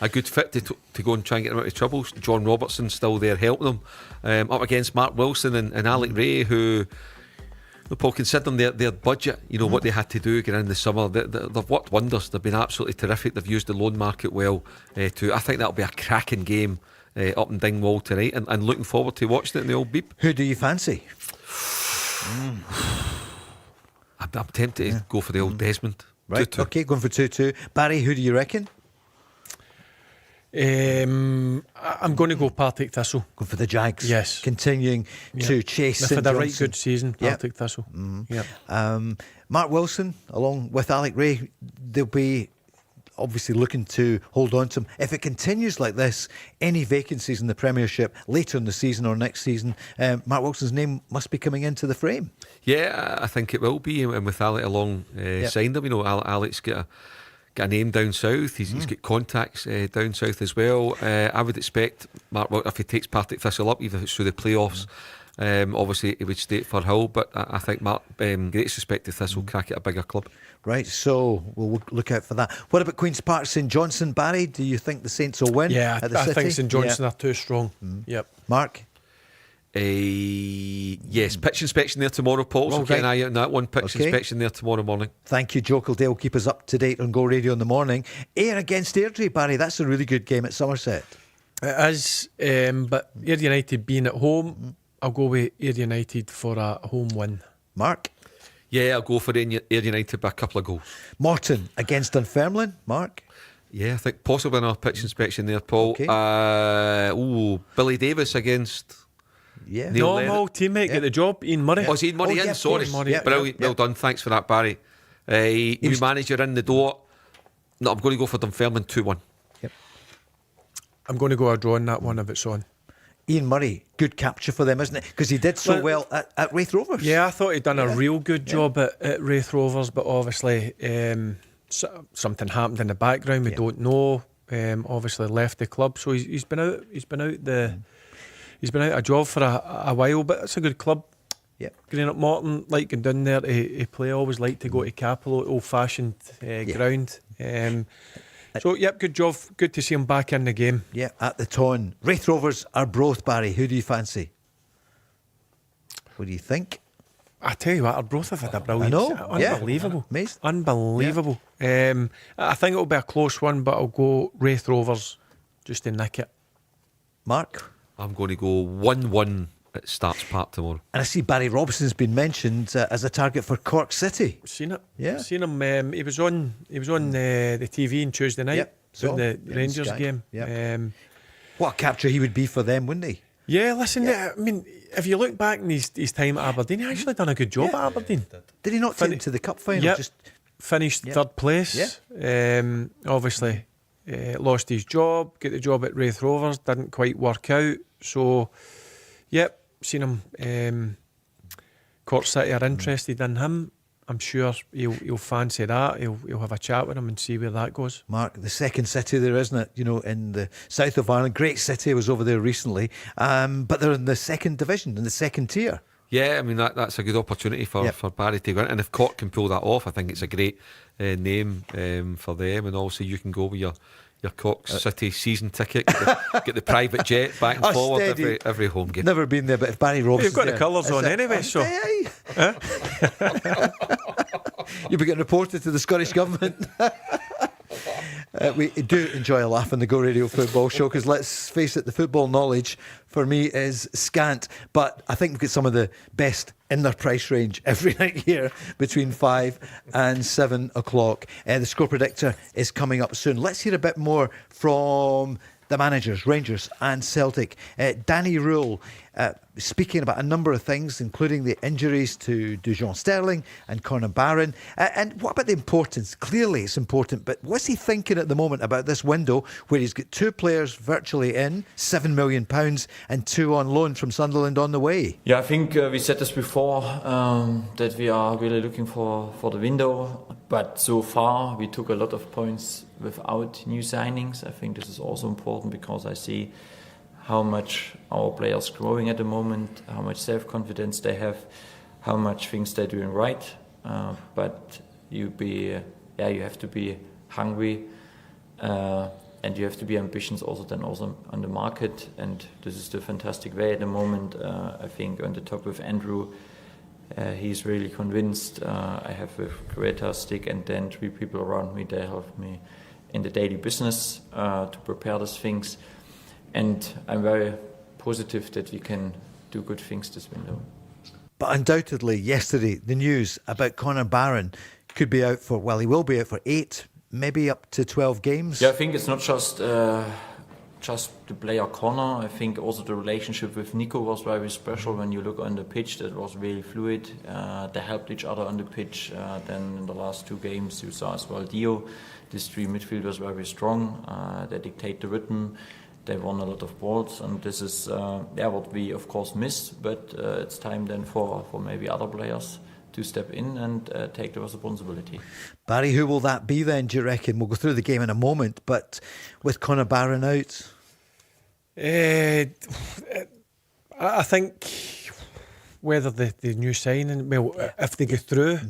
a good fit to go and try and get him out of trouble. John Robertson's still there helping them, up against Mark Wilson and Alec Ray, who, Paul, considering their budget, what they had to do get in the summer, they've worked wonders. They've been absolutely terrific. They've used the loan market well. I think that'll be a cracking game up in Dingwall tonight, and looking forward to watching it in the old Beep. Who do you fancy? I'm tempted to go for the old Desmond. Right, 2-2. Okay, going for 2-2. Barry, who do you reckon? I'm going to go Partick Thistle. Go for the Jags. Yes. Continuing to chase They've St had a right Johnstone. good season, Partick Thistle. Mark Wilson, along with Alec Ray, they'll be obviously looking to hold on to him. If it continues like this, any vacancies in the Premiership later in the season or next season, Mark Wilson's name must be coming into the frame. Yeah, I think it will be, and with Alec alongside him, Alec's got a name down south. He's got contacts down south as well. I would expect Mark, if he takes Partick Thistle up, even if it's through the playoffs, obviously he would stay for Hull, but I think Mark, greatest respect to Thistle, crack at a bigger club. Right, so we'll look out for that. What about Queen's Park, St Johnstone, Barry? Do you think the Saints will win? Yeah, at the I City? think St Johnstone are too strong. Yep. Mark? Yes, pitch inspection there tomorrow, Paul. So keep an eye out on that one. Pitch inspection there tomorrow morning. Thank you, Joe Kildale. Keep us up to date on Go Radio in the morning. Ayr against Airdrie, Barry. That's a really good game at Somerset. It is, but Ayr United being at home, I'll go with Ayr United for a home win. Mark? Yeah, I'll go for Ayr United by a couple of goals. Morton against Dunfermline, Mark? Yeah, I think possibly another pitch inspection there, Paul. Okay. Billy Davis against Neil Lennon. Normal teammate, get the job, Ian Murray. Oh, is Ian Murray in? Sorry. Brilliant, well done. Thanks for that, Barry. New manager in the door. No, I'm going to go for Dunfermline 2-1. Yep. I'm going to go a draw on that one if it's on. Ian Murray, good capture for them, isn't it? Because he did so well at Wraith Rovers. Yeah, I thought he'd done a real good job at Wraith Rovers, but obviously something happened in the background. We don't know. Obviously left the club, so he's been out. He's been out a job for a while, but it's a good club. Yep. Green up Morton, like going down there to play. Always like to go to Capello, old-fashioned ground. So, good job. Good to see him back in the game. Yeah, at the Ton. Wraith Rovers are Arbroath, Barry. Who do you fancy? What do you think? I tell you what, Arbroath have had a brilliant. I know. Unbelievable. Yeah. Unbelievable. I think it'll be a close one, but I'll go Wraith Rovers just to nick it. Mark? I'm going to go 1-1 at Starts Park tomorrow. And I see Barry Robson's been mentioned as a target for Cork City. Seen it. Yeah. Seen him. He was on the TV on Tuesday night. Yep. So the Rangers game. Yep. What a capture he would be for them, wouldn't he? Yeah, listen, I mean, if you look back in his time at Aberdeen, he actually done a good job at Aberdeen. Did he not take him to the cup final? Yep. Finished third place. Obviously, lost his job, get the job at Wraith Rovers, didn't quite work out. So, seen him. Cork City are interested in him. I'm sure he'll fancy that. He'll have a chat with him and see where that goes. Mark, the second city there, isn't it? In the south of Ireland. Great city. I was over there recently. But they're in the second division, in the second tier. Yeah, I mean, that's a good opportunity for Barry to go in. And if Cork can pull that off, I think it's a great name for them. And also you can go with your Cork City season ticket, get the private jet back and forward every home game. Never been there, but if Barry Robson, you've got the colours on anyway, so you'll be getting reported to the Scottish Government. We do enjoy a laugh on the Go Radio Football Show because let's face it, the football knowledge for me is scant, but I think we've got some of the best in their price range every night here between 5 and 7 o'clock. The score predictor is coming up soon. Let's hear a bit more from the managers, Rangers and Celtic. Danny Rule, speaking about a number of things, including the injuries to Dujon Sterling and Conor Barron. And what about the importance? Clearly it's important, but what's he thinking at the moment about this window where he's got 2 players virtually in, £7 million, and 2 on loan from Sunderland on the way? Yeah, I think we said this before, that we are really looking for the window. But so far we took a lot of points without new signings. I think this is also important because I see how much our players growing at the moment, how much self-confidence they have, how much things they're doing right. But you have to be hungry, and you have to be ambitious also on the market. And this is the fantastic way at the moment. I think on the top with Andrew, he's really convinced. I have with Greta, Stick, and then 3 people around me. They help me in the daily business to prepare these things. And I'm very positive that we can do good things this window. But undoubtedly, yesterday, the news about Conor Barron could be out for, well, he will be out for 8, maybe up to 12 games. Yeah, I think it's not just the player Conor. I think also the relationship with Nico was very special. When you look on the pitch, that was really fluid. They helped each other on the pitch. Then in the last 2 games, you saw as well Dio. These 3 midfielders were very strong. They dictate the rhythm. They won a lot of balls, and this is what we of course miss. But it's time then for maybe other players to step in and take the responsibility. Barry, who will that be then, do you reckon? We'll go through the game in a moment, but with Conor Barron out? I think whether the new signing, if they go through,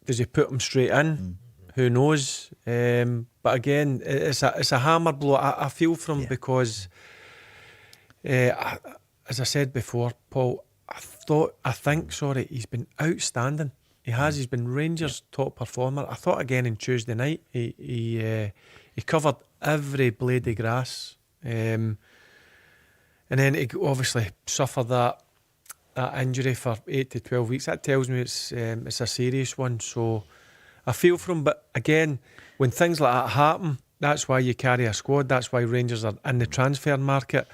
does he put them straight in? Who knows? But again, it's a hammer blow. I feel for him because, as I said before, Paul, I think he's been outstanding. He has. He's been Rangers' top performer. I thought again on Tuesday night he covered every blade of grass, and then he obviously suffered that injury for 8 to 12 weeks. That tells me it's a serious one. So I feel for him, but again, when things like that happen, that's why you carry a squad. That's why Rangers are in the transfer market.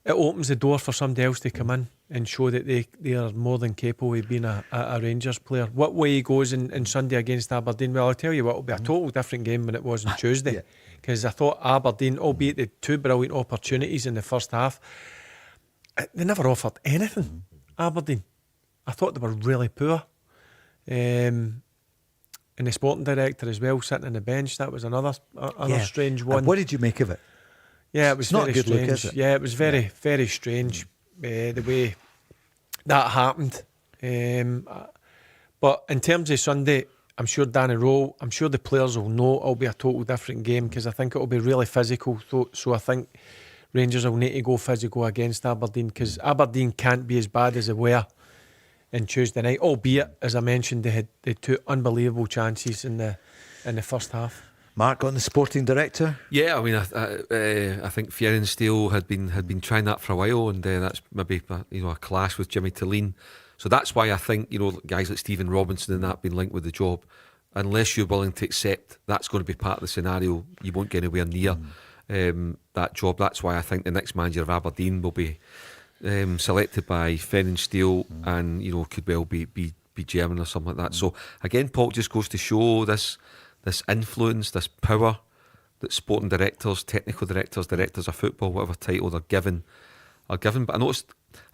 It opens the door for somebody else to come in and show that they are more than capable of being a Rangers player. What way he goes in Sunday against Aberdeen, well, I'll tell you what, it'll be a total different game than it was on Tuesday. Because I thought Aberdeen, albeit the 2 brilliant opportunities in the first half, they never offered anything, Aberdeen. I thought they were really poor. And the sporting director as well, sitting on the bench, that was another strange one. And what did you make of it? Yeah, it was not very a good strange. look, is it? Yeah, it was very, very strange the way that happened. But in terms of Sunday, I'm sure Danny Rowe, I'm sure the players will know it'll be a total different game because I think it'll be really physical. So I think Rangers will need to go physical against Aberdeen because Aberdeen can't be as bad as they were in Tuesday night, albeit, as I mentioned, they had 2 unbelievable chances in the first half. Mark, on the sporting director? Yeah, I mean, I think Fionn Steele had been trying that for a while, and that's maybe a clash with Jimmy Tillene. So that's why I think guys like Stephen Robinson and that been linked with the job. Unless you're willing to accept that's going to be part of the scenario, you won't get anywhere near that job. That's why I think the next manager of Aberdeen will be selected by Fionn Steele, and could well be German or something like that. So again, Paul, just goes to show this influence, this power that sporting directors, technical directors, directors of football, whatever title they're given, are given. But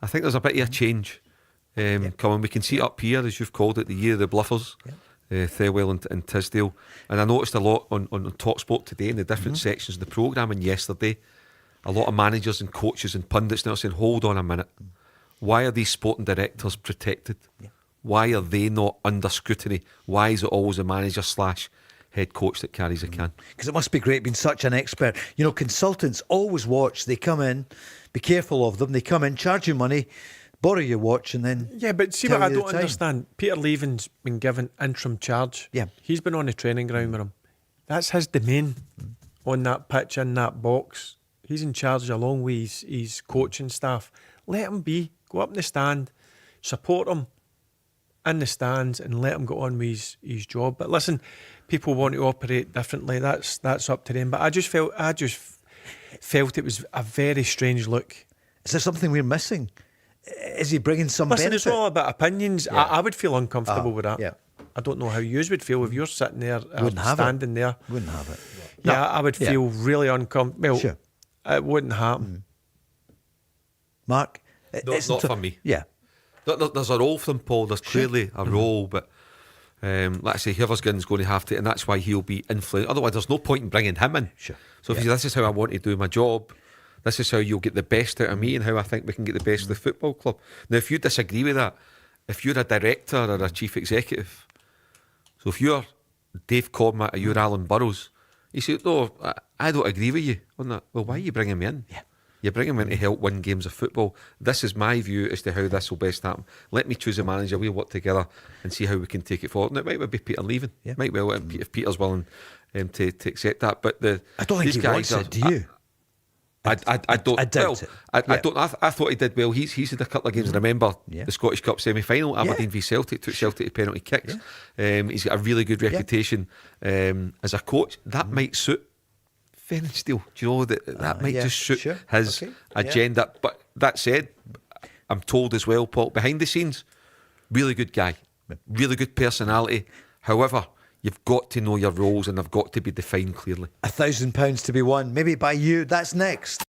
I think there's a bit of a change coming. We can see it up here, as you've called it, the year of the bluffers, Thirlwell and Tisdale. And I noticed a lot on TalkSport today in the different sections of the programme, and yesterday, a lot of managers and coaches and pundits now saying, hold on a minute, why are these sporting directors protected? Why are they not under scrutiny? Why is it always a manager / head coach that carries a can? Because it must be great being such an expert. Consultants always watch. They come in, be careful of them. They come in, charge you money, borrow your watch, and then but see what I don't understand. Peter Leven's been given interim charge. He's been on the training ground with him. That's his domain on that pitch, in that box. He's in charge along with his coaching staff. Let him be. Go up in the stand, support him in the stands, and let him go on with his job. But listen, people want to operate differently. That's up to them. But I just felt it was a very strange look. Is there something we're missing Is he bringing some Listen, benefit? it's all about opinions. Yeah. I would feel uncomfortable with that. Yeah. I don't know how you would feel if you're sitting there or Wouldn't have standing there. Wouldn't have it. Yeah, I would feel really uncomfortable. Well, Sure. it wouldn't happen. Mark? Not for me. Yeah. There's a role for him, Paul. There's clearly a role, but like I say, whoever's going to have to, and that's why he'll be influenced. Otherwise, there's no point in bringing him in. Sure. So if he says, this is how I want to do my job, this is how you'll get the best out of me, and how I think we can get the best of the football club. Now, if you disagree with that, if you're a director or a chief executive, so if you're Dave Cormack or you're Alan Burrows, you say, no, I don't agree with you on that. Well, why are you bringing me in? Yeah. You bring him in to help win games of football. This is my view as to how this will best happen. Let me choose a manager. We'll work together and see how we can take it forward. And it might well be Peter leaving. Yeah. Might well, if Peter's willing to accept that. But I don't think these he guys wants it, do you? I don't. I doubt it. I don't. I thought he did well. He's had a couple of games. Remember the Scottish Cup semi-final, Aberdeen v Celtic, took Celtic to penalty kicks. He's got a really good reputation as a coach. That might suit Fenenstiel. Do you know that might just suit his agenda? But that said, I'm told as well, Paul, behind the scenes, really good guy, really good personality. However, you've got to know your roles and they've got to be defined clearly. £1,000 to be won, maybe by you. That's next.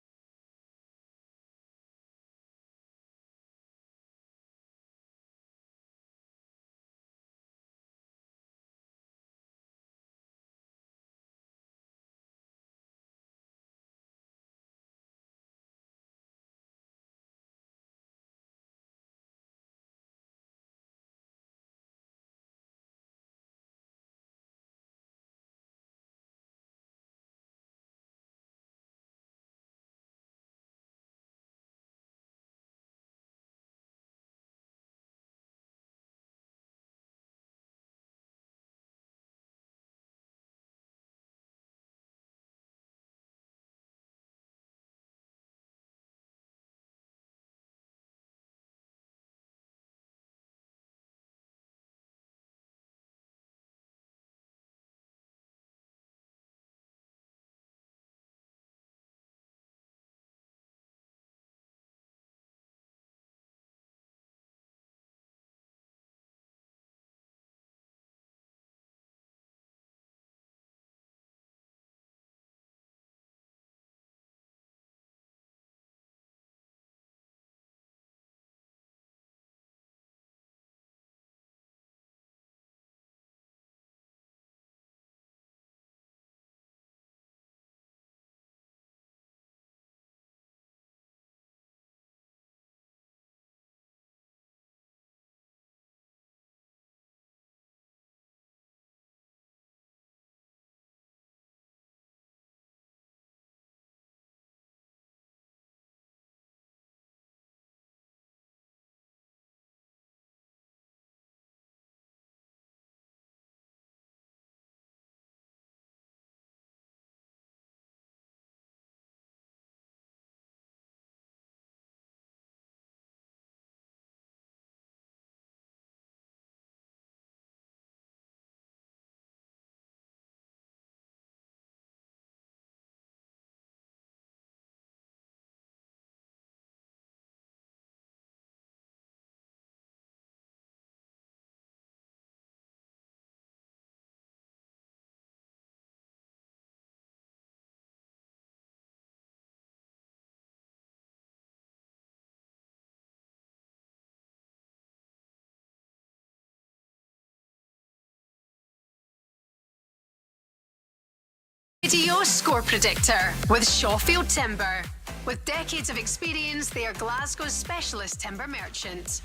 Radio Score Predictor with Shawfield Timber. With decades of experience, they are Glasgow's specialist timber merchant.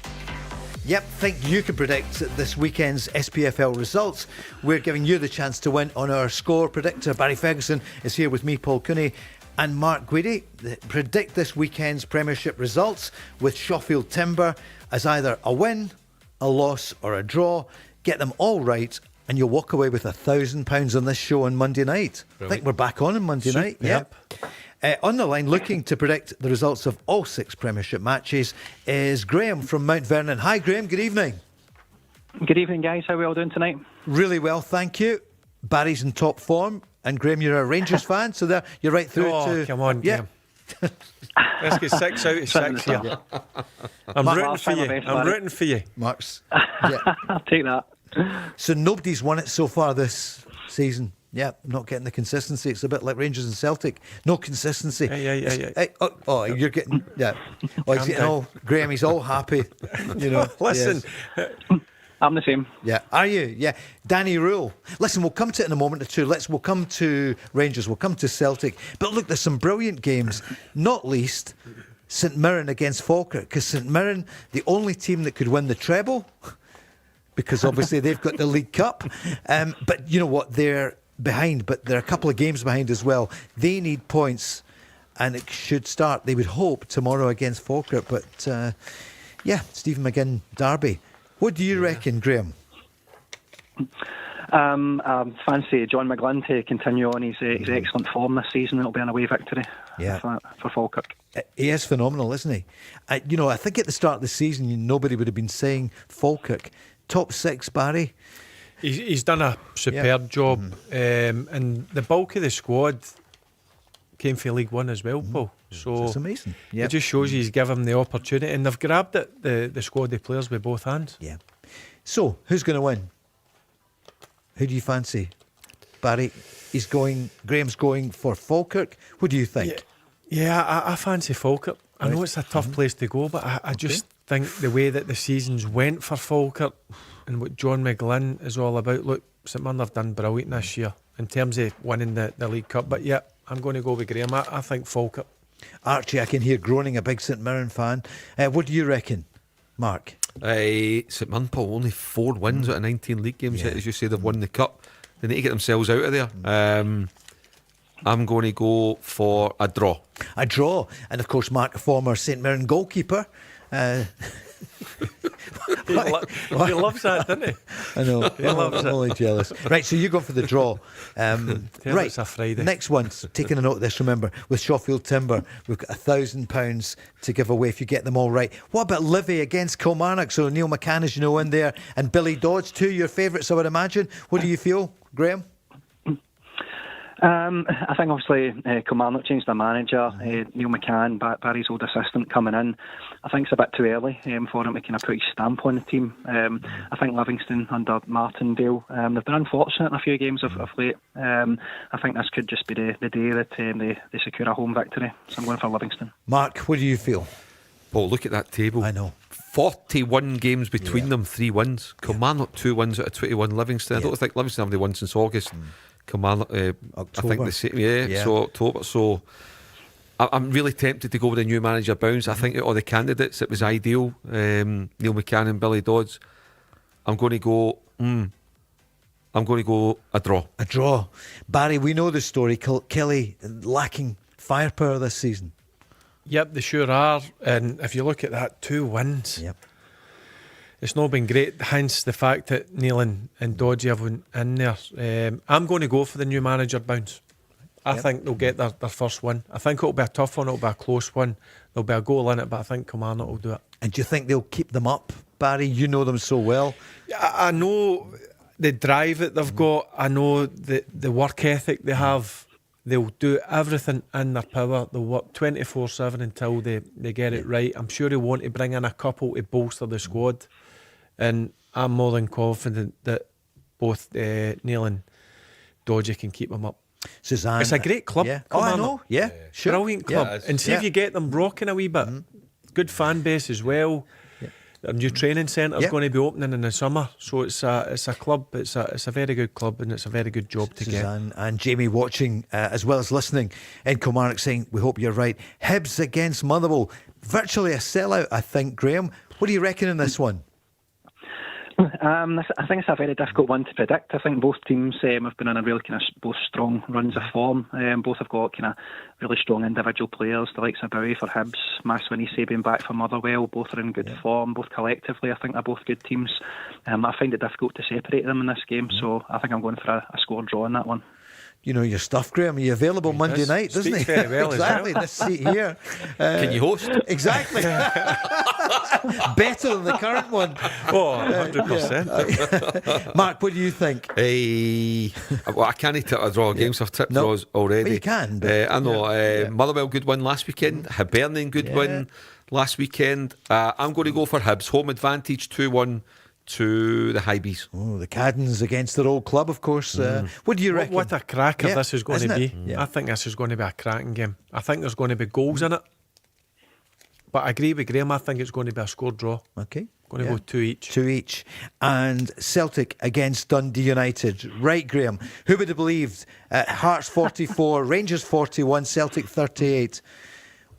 Yep, think you can predict this weekend's SPFL results. We're giving you the chance to win on our Score Predictor. Barry Ferguson is here with me, Paul Cooney, and Mark Guidi. Predict this weekend's Premiership results with Shawfield Timber as either a win, a loss or a draw. Get them all right and you'll walk away with £1,000 on this show on Monday night. Brilliant. I think we're back on Monday night. Yep. On the line, looking to predict the results of all 6 Premiership matches, is Graham from Mount Vernon. Hi, Graham. Good evening. Good evening, guys. How are we all doing tonight? Really well, thank you. Barry's in top form, and Graham, you're a Rangers fan, so there you're right through to. Come on, yeah. Graham. Let's get 6 out of 6 here. I'm rooting for you. I'm rooting for you. Marks. Yeah. I'll take that. So nobody's won it so far this season. Yeah, not getting the consistency. It's a bit like Rangers and Celtic. No consistency. Yeah. You're getting... Yeah. Oh, he's getting all... Graham, he's all happy. You know. Listen. Yes. I'm the same. Yeah. Are you? Yeah. Danny Rule. Listen, we'll come to it in a moment or two. We'll come to Rangers. We'll come to Celtic. But look, there's some brilliant games. Not least St Mirren against Falkirk. Because St Mirren, the only team that could win the treble... because obviously they've got the League Cup. But you know what? They're behind, but they're a couple of games behind as well. They need points, and it should start, they would hope, tomorrow against Falkirk. But Stephen McGinn derby. What do you reckon, Graham? I fancy John McGlynn to continue on his excellent form this season. It'll be an away victory for Falkirk. He is phenomenal, isn't he? I think at the start of the season, nobody would have been saying Falkirk. Top 6, Barry. He's done a superb job, and the bulk of the squad came from League One as well, Paul. So it's amazing. It just shows you he's given them the opportunity, and they've grabbed it, the squad of players, with both hands. Yeah. So who's going to win? Who do you fancy? Barry, Graham's going for Falkirk. What do you think? Yeah, I fancy Falkirk. I know it's a tough place to go, but I just think the way that the seasons went for Falkirk and what John McGlynn is all about. Look, St Mirren have done brilliant this year in terms of winning the League Cup. But yeah, I'm going to go with Graham. I think Falkirk. Archie, I can hear groaning, a big St Mirren fan. What do you reckon, Mark? St Mirren, Paul, only 4 wins out of 19 league games yet. As you say, they've won the Cup. They need to get themselves out of there. I'm going to go for a draw. A draw. And of course, Mark, a former St Mirren goalkeeper. He loves that, doesn't he? I know. He loves I'm it. only jealous. Right, so you go for the draw. Right, it's a Friday. Next one's taking a note of this. Remember, with Sheffield Timber, we've got £1,000 to give away if you get them all right. What about Livy against Kilmarnock? So Neil McCann, as you know, in there, and Billy Dodds, 2 your favourites, I would imagine. What do you feel, Graham? I think obviously Kilmarnock changed their manager, Neil McCann, Barry's old assistant, coming in. I think it's a bit too early for him to kind of put his stamp on the team. I think Livingston under Martindale, they've been unfortunate in a few games of late. I think this could just be the day that they secure a home victory. So I'm going for Livingston. Mark, what do you feel? Paul, look at that table. I know. 41 games between them, 3 wins. Kilmarnock 2 wins out of 21. Livingston, I don't think Livingston have they won since August. Kilmarnock, I think the same. So October. So I'm really tempted to go with a new manager bounce. I think out of the candidates, it was ideal. Neil McCann and Billy Dodds. I'm going to go a draw. A draw. Barry, we know the story. Kelly lacking firepower this season. Yep, they sure are. And if you look at that, 2 wins. Yep. It's not been great, hence the fact that Neil and Dodgy have been in there. I'm going to go for the new manager bounce. I think they'll get their first win. I think it'll be a tough one, it'll be a close one. There'll be a goal in it, but I think Kilmarnock will do it. And do you think they'll keep them up, Barry? You know them so well. I know the drive that they've got. I know the work ethic they have. They'll do everything in their power. They'll work 24/7 until they get it right. I'm sure they want to bring in a couple to bolster the squad. And I'm more than confident that both Neil and Dodgy can keep them up. Suzanne, it's a great club. Yeah. Oh, I know. Yeah, sure. Brilliant club. Yeah, and see if you get them rocking a wee bit. Good fan base as well. A new training centre is going to be opening in the summer, so it's a club. It's a very good club, and it's a very good job to Suzanne get. And Jamie watching as well as listening in Kilmarnock saying, "We hope you're right." Hibs against Motherwell, virtually a sellout, I think. Graham, what do you reckon in this one? I think it's a very difficult one to predict. I think both teams have been on a really kind of both strong runs of form. Both have got kind of really strong individual players. The likes of Bowie for Hibs, Maswini Sabian back for Motherwell. Both are in good form. Both collectively, I think they're both good teams. I find it difficult to separate them in this game, so I think I'm going for a score draw in that one. you know your stuff, Graham. Are you available Monday does. night, doesn't he? Speaks very well as Exactly, this seat here. Can you host? Exactly. Better than the current one. Oh, 100%. Mark, what do you think? Well, I can't tip a draw games. I've tipped No. draws already. Well, you can, but- I know. Motherwell, good win last weekend. Hibernian, good win last weekend. I'm going to go for Hibs. Home advantage 2-1 to the High Bees. Oh, the Caddens against their old club, of course. What do you reckon? What a cracker Yeah, this is going to isn't be. it? Yeah. I think this is going to be a cracking game. I think there's going to be goals in it. But I agree with Graham. I think it's going to be a score draw. Okay. Going to go 2 each. 2 each. And Celtic against Dundee United. Right, Graham. Who would have believed? Hearts 44, Rangers 41, Celtic 38.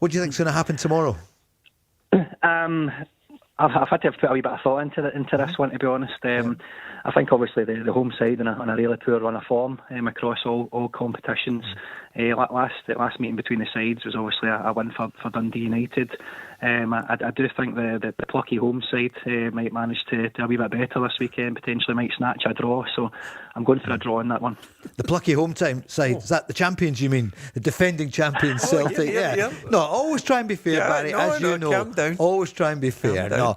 What do you think's going to happen tomorrow? I've had to put a wee bit of thought into this one, to be honest. I think obviously the home side on a really poor run of form across all competitions. Last meeting between the sides was obviously a win for Dundee United. I do think the plucky home side might manage to do a wee bit better this weekend, potentially might snatch a draw, so I'm going for a draw in that one. The plucky home time side, is that the champions you mean? The defending champions, Celtic? yeah. No, always try and be fair, Barry, as you know. Calm down. Always try and be fair. No,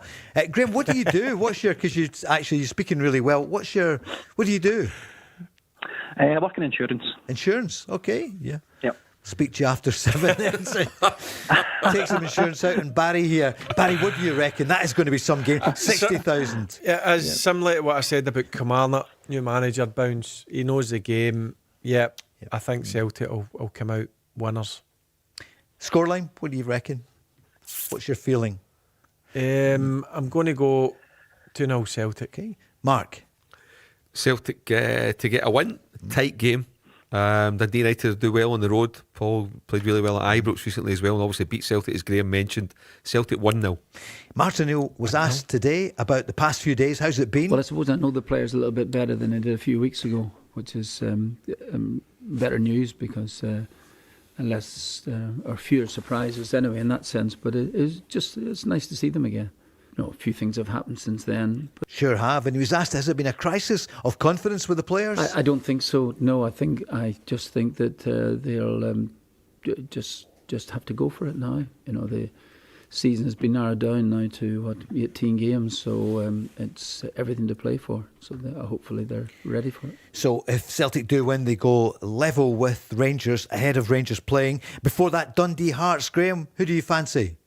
Graham, what do you do? Because you're speaking really well. What do you do? I work in insurance. Insurance, okay, yeah. Yep. Speak to you after 7 then. Take some insurance out. And Barry here. Barry, what do you reckon? That is going to be some game. 60,000. Similar to what I said about Kilmarnock, new manager bounce. He knows the game. Yep. I think Celtic will come out winners. Scoreline, what do you reckon? What's your feeling? I'm going to go 2-0 Celtic. Okay. Mark? Celtic to get a win. Tight game. Dundee United do well on the road. Paul played really well at Ibrox recently as well, and obviously beat Celtic, as Graham mentioned. Celtic 1-0. Martin O'Neill was asked today about the past few days. How's it been? Well, I suppose I know the players a little bit better than I did a few weeks ago, which is better news because fewer surprises anyway in that sense. But it's nice to see them again. A few things have happened since then. But sure have. And he was asked, has it been a crisis of confidence with the players? I don't think so. No, I just think that they'll just have to go for it now. The season has been narrowed down now to 18 games, so it's everything to play for. So hopefully they're ready for it. So if Celtic do win, they go level with Rangers, ahead of Rangers playing. Before that, Dundee Hearts. Graham, who do you fancy?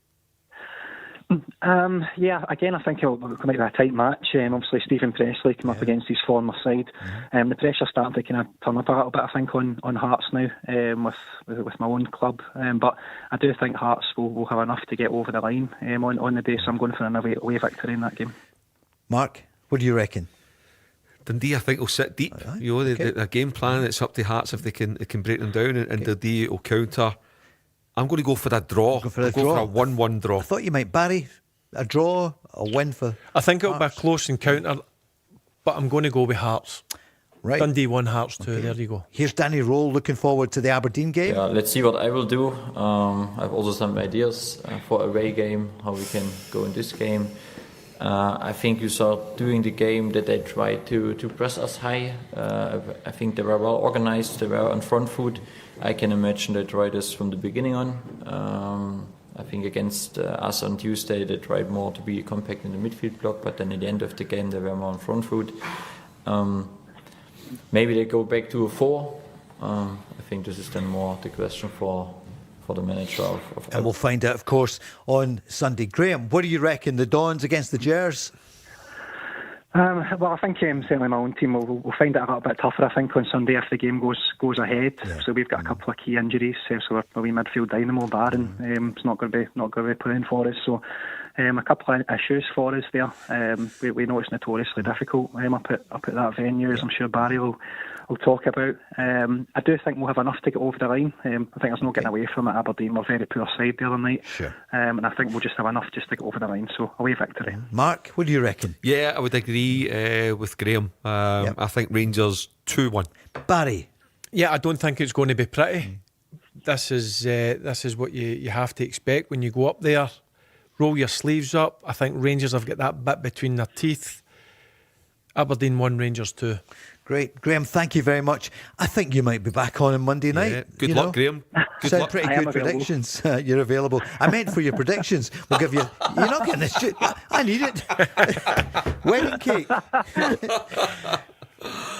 Again, I think it might be a tight match. Obviously, Stephen Pressley came up against his former side. The pressure starting to kind of turn up a little bit, I think, on Hearts now with my own club. But I do think Hearts will have enough to get over the line on the day, so I'm going for an away victory in that game. Mark, what do you reckon? Dundee, I think, will sit deep. Their game plan, it's up to Hearts if they can break them down, and Dundee will counter. I'm going to go for a draw. Go for a 1-1 draw. I thought you might, Barry, a draw, a win for I think it'll Hearts. be a close encounter, but I'm going to go with Hearts. Right. Dundee 1, Hearts 2. There you go. Here's Danny Rowe looking forward to the Aberdeen game. Yeah, let's see what I will do. I have also some ideas for away game, how we can go in this game. I think you saw during the game that they tried to press us high. I think they were well organized, they were on front foot. I can imagine they tried this from the beginning on. I think against us on Tuesday they tried more to be compact in the midfield block, but then at the end of the game they were more on front foot. Maybe they go back to a 4. I think this is then more the question for the manager of and we'll find out, of course, on Sunday. Graham, what do you reckon? The Dons against the Gers? Well, I think certainly my own team will find it a little bit tougher, I think, on Sunday if the game goes ahead. Yeah. So we've got a couple of key injuries. So our wee midfield dynamo, Barron, is not going to be playing for us. So a couple of issues for us there. We know it's notoriously difficult up at that venue, as I'm sure Barry will talk about. I do think we'll have enough to get over the line. I think there's no getting away from it. Aberdeen were a very poor side the other night. Sure. And I think we'll just have enough just to get over the line. So away victory. Mark, what do you reckon? Yeah, I would agree with Graham. I think Rangers 2-1. Barry? Yeah, I don't think it's going to be pretty. This is what you have to expect when you go up there. Roll your sleeves up. I think Rangers have got that bit between their teeth. Aberdeen 1, Rangers 2. Great. Graham, thank you very much. I think you might be back on Monday night. Yeah. Good luck, Graham. Good Said luck. pretty I am good available. predictions. You're available. I meant for your predictions. We'll give you. You're not getting this shit. I need it. Wedding cake.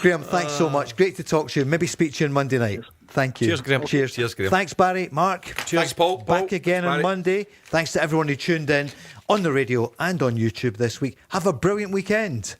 Graham, thanks so much. Great to talk to you. Maybe speak to you on Monday night. Thank you. Cheers, Graham. Cheers. Cheers, Graham. Thanks, Barry. Mark. Thanks, Paul. Back again on Barry. Monday. Thanks to everyone who tuned in on the radio and on YouTube this week. Have a brilliant weekend.